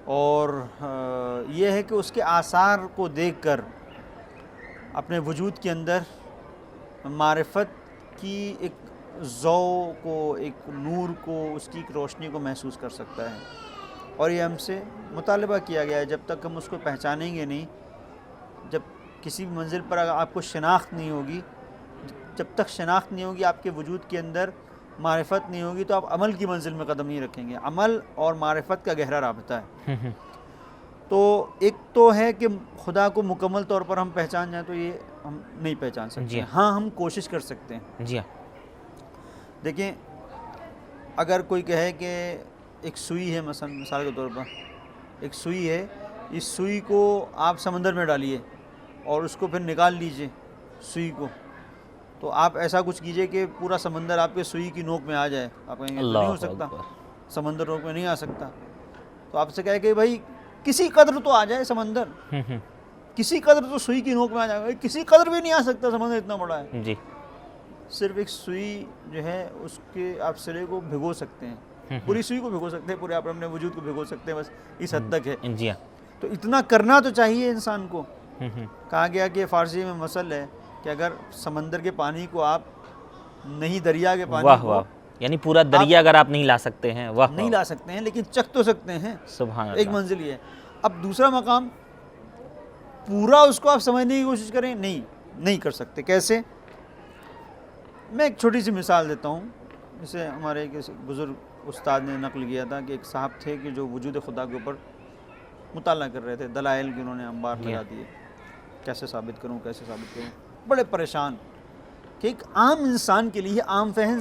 اور یہ ہے کہ اس کے آثار کو دیکھ کر اپنے وجود کے اندر معرفت کی ایک ذوق کو، ایک نور کو، اس کی ایک روشنی کو محسوس کر سکتا ہے، اور یہ ہم سے مطالبہ کیا گیا ہے۔ جب تک ہم اس کو پہچانیں گے نہیں، جب کسی بھی منزل پر اگر آپ کو شناخت نہیں ہوگی، جب تک شناخت نہیں ہوگی، آپ کے وجود کے اندر معرفت نہیں ہوگی، تو آپ عمل کی منزل میں قدم نہیں رکھیں گے۔ عمل اور معرفت کا گہرا رابطہ ہے۔ تو ایک تو ہے کہ خدا کو مکمل طور پر ہم پہچان جائیں تو یہ ہم نہیں پہچان سکتے جی ہیں۔ ہاں ہم کوشش کر سکتے ہیں۔ جی ہاں، دیکھیں اگر کوئی کہے کہ ایک سوئی ہے، مثال کے طور پر ایک سوئی ہے، اس سوئی کو آپ سمندر میں ڈالیے اور اس کو پھر نکال لیجئے سوئی کو، تو آپ ایسا کچھ کیجئے کہ پورا سمندر آپ کے سوئی کی نوک میں آ جائے۔ آپ کہیں گے تو نہیں ہو سکتا، سمندر نوک میں نہیں آ سکتا۔ تو آپ سے کہے کہ بھائی کسی قدر تو آ جائے سمندر، کسی قدر تو سوئی کی نوک میں آ جائے، کسی قدر بھی نہیں آ سکتا، سمندر اتنا بڑا ہے۔ جی، صرف ایک سوئی جو ہے اس کے آپ سرے کو بھگو سکتے ہیں، پوری سوئی کو بھگو سکتے ہیں، پورے آپ اپنے وجود کو بھگو سکتے ہیں، بس اس حد تک ہے۔ جی ہاں، تو اتنا کرنا تو چاہیے انسان کو۔ کہا گیا کہ فارسی میں مثل ہے کہ اگر سمندر کے پانی کو آپ نہیں، دریا کے پانی واہ کو واہ، یعنی پورا دریا اگر آپ نہیں لا سکتے ہیں، واہ نہیں لا سکتے ہیں لیکن چکھ تو سکتے ہیں، سبحان ایک اللہ، منزل یہ ہے۔ اب دوسرا مقام، پورا اس کو آپ سمجھنے کی کوشش کریں، نہیں کر سکتے۔ کیسے؟ میں ایک چھوٹی سی مثال دیتا ہوں۔ جسے ہمارے ایک بزرگ استاد نے نقل کیا تھا کہ ایک صاحب تھے کہ جو وجود خدا کے اوپر مطالعہ کر رہے تھے، دلائل کے انہوں نے انبار لگا دیے، کیسے ثابت کروں، بڑے پریشان کہ ایک عام انسان کے لیے عام فہم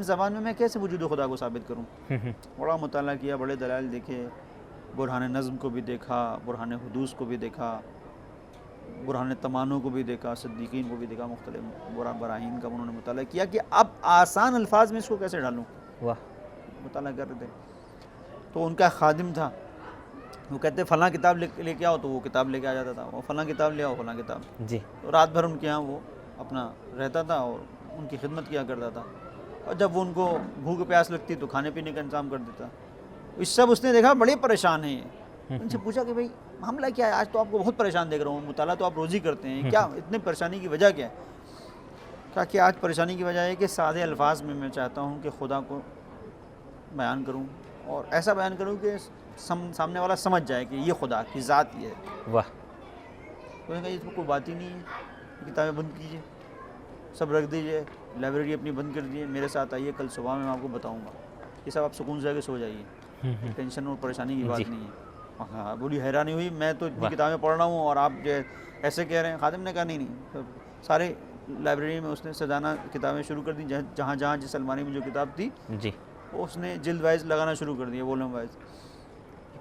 زبان میں میں کیسے وجود خدا کو ثابت کروں۔ بڑا مطالعہ کیا، بڑے دلائل دیکھے، برہان نظم کو بھی دیکھا، برہان حدوث کو بھی دیکھا، برہان تمانوں کو بھی دیکھا، صدیقین کو بھی دیکھا، مختلف براہین کا انہوں نے مطالعہ کیا کہ اب آسان الفاظ میں اس کو کیسے ڈالوں۔ واہ، مطالعہ کر رہے تھے تو ان کا خادم تھا، وہ کہتے فلاں کتاب لے کے آؤ، تو وہ کتاب لے کے آ جاتا تھا، وہ فلاں کتاب لے آؤ، فلاں کتاب۔ جی، تو رات بھر ان کے ہاں وہ اپنا رہتا تھا اور ان کی خدمت کیا کرتا تھا، اور جب وہ ان کو بھوک پیاس لگتی تو کھانے پینے کا انتظام کر دیتا۔ اس سب اس نے دیکھا، بڑے پریشان ہیں یہ۔ ان سے پوچھا کہ بھائی معاملہ کیا ہے، آج تو آپ کو بہت پریشان دیکھ رہا ہوں، مطالعہ تو آپ روز ہی کرتے ہیں، کیا اتنے پریشانی کی وجہ کیا ہے؟ کہا کہ آج پریشانی کی وجہ ہے کہ سادے الفاظ میں چاہتا ہوں کہ خدا کو بیان کروں، اور ایسا بیان کروں کہ سامنے والا سمجھ جائے کہ یہ خدا کی ذات یہ ہے۔ واہ، تو نے کہا یہ تو کوئی بات ہی نہیں ہے، کتابیں بند کیجیے، سب رکھ دیجیے، لائبریری اپنی بند کر دیجیے، میرے ساتھ آئیے، کل صبح میں آپ کو بتاؤں گا، یہ سب آپ سکون سے جا کے سو جائیے، ٹینشن اور پریشانی کی بات نہیں ہے۔ ہاں بولی حیرانی ہوئی، میں تو اتنی کتابیں پڑھ رہا ہوں اور آپ جو ایسے کہہ رہے ہیں۔ خادم نے کہا نہیں، سارے لائبریری میں اس نے سجانا کتابیں شروع کر دی، جہاں جہاں جس الماری میں جو کتاب تھی جی وہ اس نے جلد وائز لگانا شروع کر دیا، وولوم وائز۔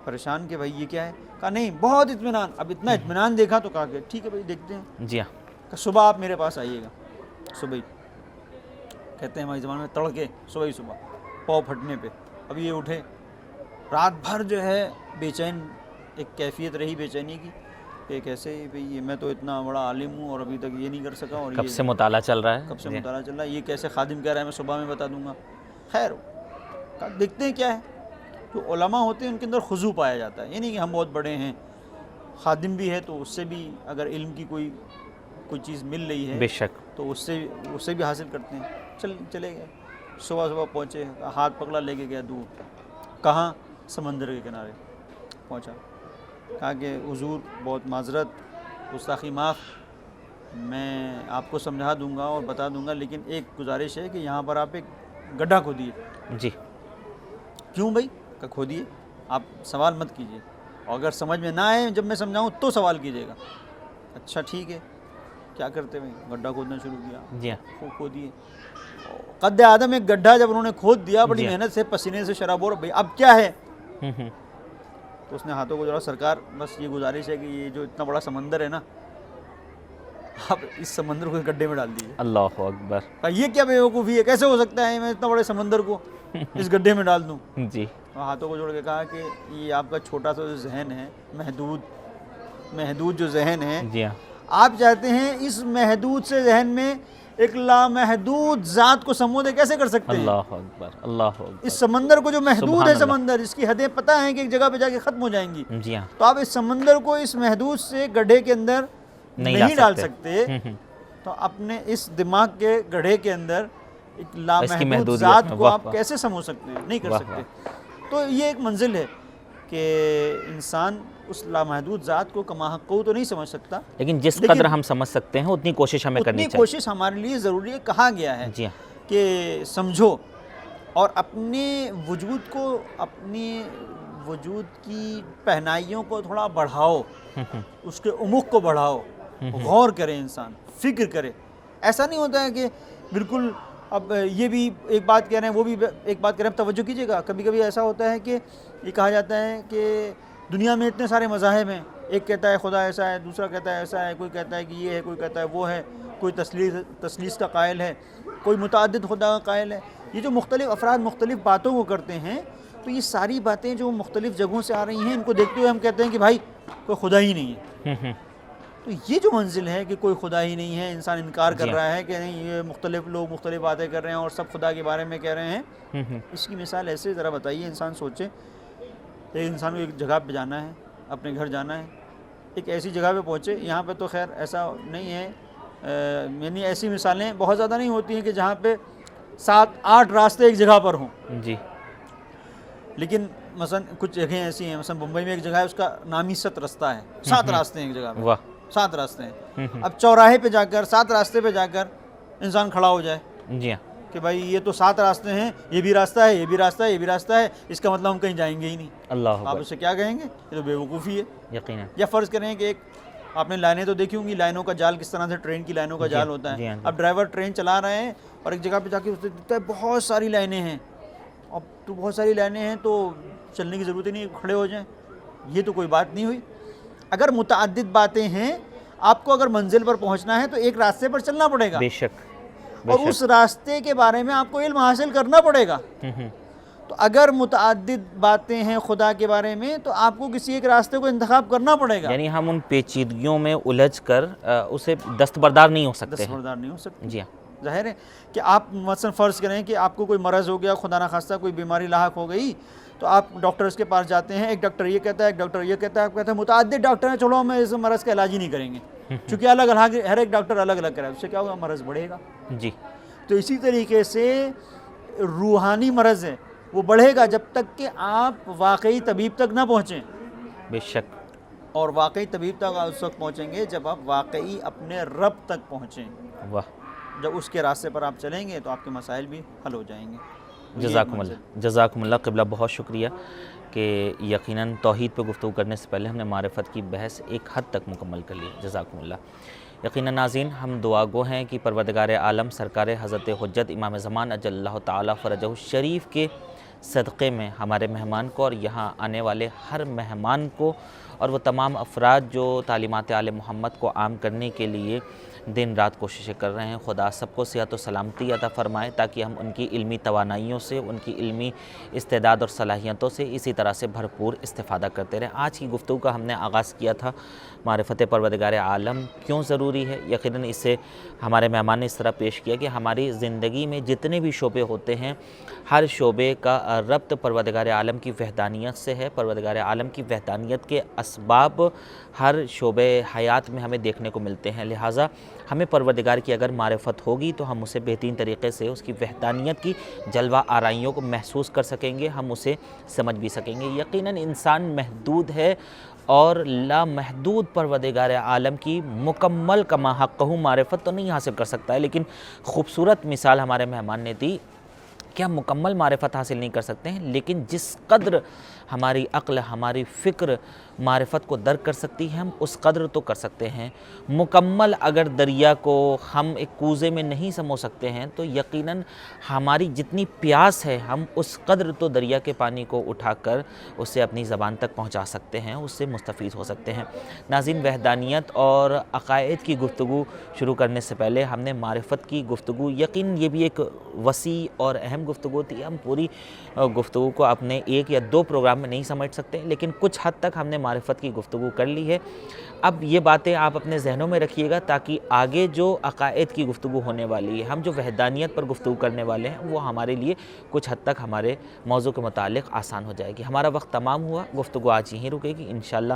پریشان کہ بھائی یہ کیا ہے؟ کہا نہیں بہت اطمینان۔ اب اتنا اطمینان دیکھا تو کہا کہ ٹھیک ہے بھائی دیکھتے ہیں، جی ہاں کہ صبح آپ میرے پاس آئیے گا، صبح ہی کہتے ہیں ہمارے زمانے میں تڑکے، صبح ہی صبح پاؤ پھٹنے پہ۔ اب یہ اٹھے، رات بھر جو ہے بے چین، ایک کیفیت رہی بے چینی کی کہ کیسے بھئی میں تو اتنا بڑا عالم ہوں اور ابھی تک یہ نہیں کر سکا، اور کب یہ سے مطالعہ چل رہا ہے، کب سے مطالعہ چل رہا ہے، یہ کیسے خادم کہہ رہا ہے میں صبح میں بتا دوں گا۔ خیر دیکھتے ہیں کیا ہے۔ جو علماء ہوتے ہیں ان کے اندر خضوع پایا جاتا ہے، یہ نہیں کہ ہم بہت بڑے ہیں، خادم بھی ہے تو اس سے بھی اگر علم کی کوئی چیز مل رہی ہے بے شک تو اس سے بھی حاصل کرتے ہیں۔ چلے گئے، صبح پہنچے، ہاتھ پکڑا لے کے گیا دور، کہاں؟ سمندر کے کنارے پہنچا، کہا کہ حضور بہت معذرت، گستاخی معاف، میں آپ کو سمجھا دوں گا اور بتا دوں گا، لیکن ایک گزارش ہے کہ یہاں پر آپ ایک گڈھا کھودیے۔ جی کیوں بھائی؟ کہ کھودیے، آپ سوال مت کیجیے، اور اگر سمجھ میں نہ آئے جب میں سمجھاؤں تو سوال کیجیے گا۔ اچھا ٹھیک ہے، کیا کرتے بھائی؟ گڈھا کھودنا شروع کیا، جی ہاں کھودیے، قد آدم ایک گڈھا جب انہوں نے کھود دیا، بڑی محنت سے پسینے سے شرابور، بھائی اب کیا ہے؟ تو اس نے ہاتھوں کو جوڑا، سرکار بس یہ گزارش ہے کہ یہ جو اتنا بڑا سمندر ہے نا، آپ اس سمندر کو گڈھے میں ڈال دیجیے۔ اللہ اکبر، کہا یہ کیا بیوقوفی ہے، کیسے ہو سکتا ہے میں اتنا بڑے سمندر کو اس گڈھے میں ڈال دوں؟ جی ہاتھوں کو جوڑ کے کہا کہ یہ آپ کا چھوٹا سا جو ذہن ہے، محدود جو ذہن ہے، جی ہاں آپ چاہتے ہیں اس محدود سے ذہن میں ایک لامحدود ذات کو سمودے کیسے کر سکتے ہیں؟ اللہ اکبر، اللہ اکبر، اس سمندر کو جو محدود سبحان ہے، اللہ، سمندر اس کی حدیں پتہ ہیں کہ ایک جگہ پہ جا کے ختم ہو جائیں گی، جی ہاں تو آپ اس سمندر کو اس محدود سے گڑھے کے اندر نہیں ڈال سکتے، تو اپنے اس دماغ کے گڑھے کے اندر ایک لامحدود ذات کو آپ کیسے سمجھ سکتے ہیں؟ نہیں کر سکتے۔ تو یہ ایک منزل ہے کہ انسان اس لامحدود ذات کو کما حق تو نہیں سمجھ سکتا، لیکن جس قدر ہم سمجھ سکتے ہیں اتنی کوشش ہمیں کرنی اتنی چاہیے۔ کوشش ہمارے لیے ضروری ہے، کہا گیا ہے جی ہاں کہ سمجھو اور اپنے وجود کو، اپنی وجود کی پہنائیوں کو تھوڑا بڑھاؤ، اس کے عمق کو بڑھاؤ، غور کرے انسان، فکر کرے۔ ایسا نہیں ہوتا ہے کہ بالکل اب یہ بھی ایک بات کہہ رہے ہیں وہ بھی ایک بات کہہ رہے ہیں، توجہ کیجیے گا، کبھی کبھی ایسا ہوتا ہے کہ یہ کہا جاتا ہے کہ دنیا میں اتنے سارے مذاہب ہیں، ایک کہتا ہے خدا ایسا ہے، دوسرا کہتا ہے ایسا ہے، کوئی کہتا ہے کہ یہ ہے، کوئی کہتا ہے وہ ہے، کوئی تثلیث کا قائل ہے، کوئی متعدد خدا کا قائل ہے۔ یہ جو مختلف افراد مختلف باتوں کو کرتے ہیں، تو یہ ساری باتیں جو مختلف جگہوں سے آ رہی ہیں، ان کو دیکھتے ہوئے ہم کہتے ہیں کہ بھائی کوئی خدا ہی نہیں ہے۔ تو یہ جو منزل ہے کہ کوئی خدا ہی نہیں ہے، انسان انکار کر رہا ہے کہ نہیں یہ مختلف لوگ مختلف باتیں کر رہے ہیں اور سب خدا کے بارے میں کہہ رہے ہیں، اس کی مثال ایسے ذرا بتائیے، انسان سوچے، ایک انسان کو ایک جگہ پہ جانا ہے، اپنے گھر جانا ہے، ایک ایسی جگہ پہ پہنچے، یہاں پہ تو خیر ایسا نہیں ہے، یعنی ایسی مثالیں بہت زیادہ نہیں ہوتی ہیں کہ جہاں پہ 7-8 راستے ایک جگہ پر ہوں، جی لیکن مثلا کچھ جگہیں ایسی ہیں، مثلا بمبئی میں ایک جگہ ہے اس کا نام ہی 7 رستہ ہے، 7 راستے ہیں ایک جگہ پہ، واہ 7 راستے ہیں۔ اب چوراہے پہ جا کر 7 راستے پہ جا کر انسان کھڑا ہو جائے جی ہاں کہ بھائی یہ تو 7 راستے ہیں، یہ بھی راستہ ہے، یہ بھی راستہ ہے، یہ بھی راستہ ہے، اس کا مطلب ہم کہیں جائیں گے ہی نہیں، اللہ آپ اکبر، اسے کیا کہیں گے؟ یہ تو بیوقوفی ہے۔ یقیناً یا فرض کریں کہ ایک آپ نے لائنیں تو دیکھی ہوں گی، لائنوں کا جال کس طرح سے ٹرین کی لائنوں کا جال ہوتا ہے۔ اب ڈرائیور ٹرین چلا رہے ہیں اور ایک جگہ پہ جا کے اسے دیکھتا ہے بہت ساری لائنیں ہیں، اب تو بہت ساری لائنیں ہیں تو چلنے کی ضرورت ہی نہیں، کھڑے ہو جائیں، یہ تو کوئی بات نہیں ہوئی۔ اگر متعدد باتیں ہیں، آپ کو اگر منزل پر پہنچنا ہے تو ایک راستے پر چلنا پڑے گا، بے شک، اور اس راستے کے بارے میں آپ کو علم حاصل کرنا پڑے گا۔ تو اگر متعدد باتیں ہیں خدا کے بارے میں تو آپ کو کسی ایک راستے کو انتخاب کرنا پڑے گا، یعنی ہم ان پیچیدگیوں میں الجھ کر اسے دستبردار نہیں ہو سکتے ہیں۔ دستبردار نہیں ہو سکتے۔ جی ہاں ظاہر ہے کہ آپ مثلا فرض کریں کہ آپ کو کوئی مرض ہو گیا، خدا نخواستہ کوئی بیماری لاحق ہو گئی، تو آپ ڈاکٹرز کے پاس جاتے ہیں، ایک ڈاکٹر یہ کہتا ہے، ایک ڈاکٹر یہ کہتا ہے، آپ کہتے ہیں متعدد ڈاکٹر ہیں، چلو ہم اس مرض کا علاج ہی نہیں کریں گے، چونکہ الگ الگ ہر ایک ڈاکٹر الگ الگ کرے، اس سے کیا ہوگا؟ مرض بڑھے گا۔ جی تو اسی طریقے سے روحانی مرض ہے، وہ بڑھے گا جب تک کہ آپ واقعی طبیب تک نہ پہنچیں۔ بے شک، اور واقعی طبیب تک اس وقت پہنچیں گے جب آپ واقعی اپنے رب تک پہنچیں. واہ. جب اس کے راستے پر آپ چلیں گے تو آپ کے مسائل بھی حل ہو جائیں گے. جزاکم اللہ قبلہ، بہت شکریہ کہ یقیناً توحید پہ گفتگو کرنے سے پہلے ہم نے معرفت کی بحث ایک حد تک مکمل کر لی. جزاکم اللہ. یقیناً ناظرین، ہم دعا گو ہیں کہ پروردگار عالم سرکار حضرت حجت امام زمان اجل اللہ تعالیٰ فرجہ شریف کے صدقے میں ہمارے مہمان کو اور یہاں آنے والے ہر مہمان کو اور وہ تمام افراد جو تعلیمات آل محمد کو عام کرنے کے لیے دن رات کوششیں کر رہے ہیں، خدا سب کو صحت و سلامتی عطا فرمائے تاکہ ہم ان کی علمی توانائیوں سے، ان کی علمی استعداد اور صلاحیتوں سے اسی طرح سے بھرپور استفادہ کرتے رہیں. آج کی گفتگو کا ہم نے آغاز کیا تھا معرفت پروردگار عالم کیوں ضروری ہے. یقیناً اس سے ہمارے مہمان نے اس طرح پیش کیا کہ ہماری زندگی میں جتنے بھی شعبے ہوتے ہیں، ہر شعبے کا ربط پروردگار عالم کی وحدانیت سے ہے. پروردگار عالم کی وحدانیت کے اسباب ہر شعبے حیات میں ہمیں دیکھنے کو ملتے ہیں. لہٰذا ہمیں پروردگار کی اگر معرفت ہوگی تو ہم اسے بہترین طریقے سے اس کی وحدانیت کی جلوہ آرائیوں کو محسوس کر سکیں گے، ہم اسے سمجھ بھی سکیں گے. یقیناً انسان محدود ہے اور لامحدود پروردگار عالم کی مکمل کما حقہ معرفت تو نہیں حاصل کر سکتا ہے، لیکن خوبصورت مثال ہمارے مہمان نے دی کہ ہم مکمل معرفت حاصل نہیں کر سکتے ہیں، لیکن جس قدر ہماری عقل، ہماری فکر معرفت کو درک کر سکتی ہے، ہم اس قدر تو کر سکتے ہیں. مکمل اگر دریا کو ہم ایک کوزے میں نہیں سمو سکتے ہیں تو یقیناً ہماری جتنی پیاس ہے ہم اس قدر تو دریا کے پانی کو اٹھا کر اسے اپنی زبان تک پہنچا سکتے ہیں، اس سے مستفید ہو سکتے ہیں. ناظرین، وحدانیت اور عقائد کی گفتگو شروع کرنے سے پہلے ہم نے معرفت کی گفتگو، یقیناً یہ بھی ایک وسیع اور اہم گفتگو تھی. ہم پوری گفتگو کو اپنے ایک یا دو پروگرام میں نہیں سمجھ سکتے، لیکن کچھ حد تک ہم نے معرفت کی گفتگو کر لی ہے. اب یہ باتیں آپ اپنے ذہنوں میں رکھیے گا تاکہ آگے جو عقائد کی گفتگو ہونے والی ہے، ہم جو وحدانیت پر گفتگو کرنے والے ہیں، وہ ہمارے لیے کچھ حد تک ہمارے موضوع کے متعلق آسان ہو جائے گی. ہمارا وقت تمام ہوا، گفتگو آج یہیں رکے گی. انشاءاللہ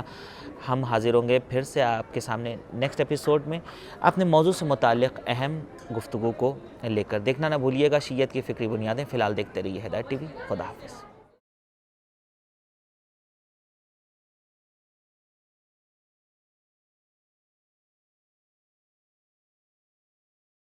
ہم حاضر ہوں گے پھر سے آپ کے سامنے نیکسٹ ایپیسوڈ میں اپنے موضوع سے متعلق اہم گفتگو کو لے کر. دیکھنا نہ بھولیے گا شیعت کی فکری بنیادیں. فی الحال دیکھتے رہیے ہدایت ٹی وی. خدا حافظ.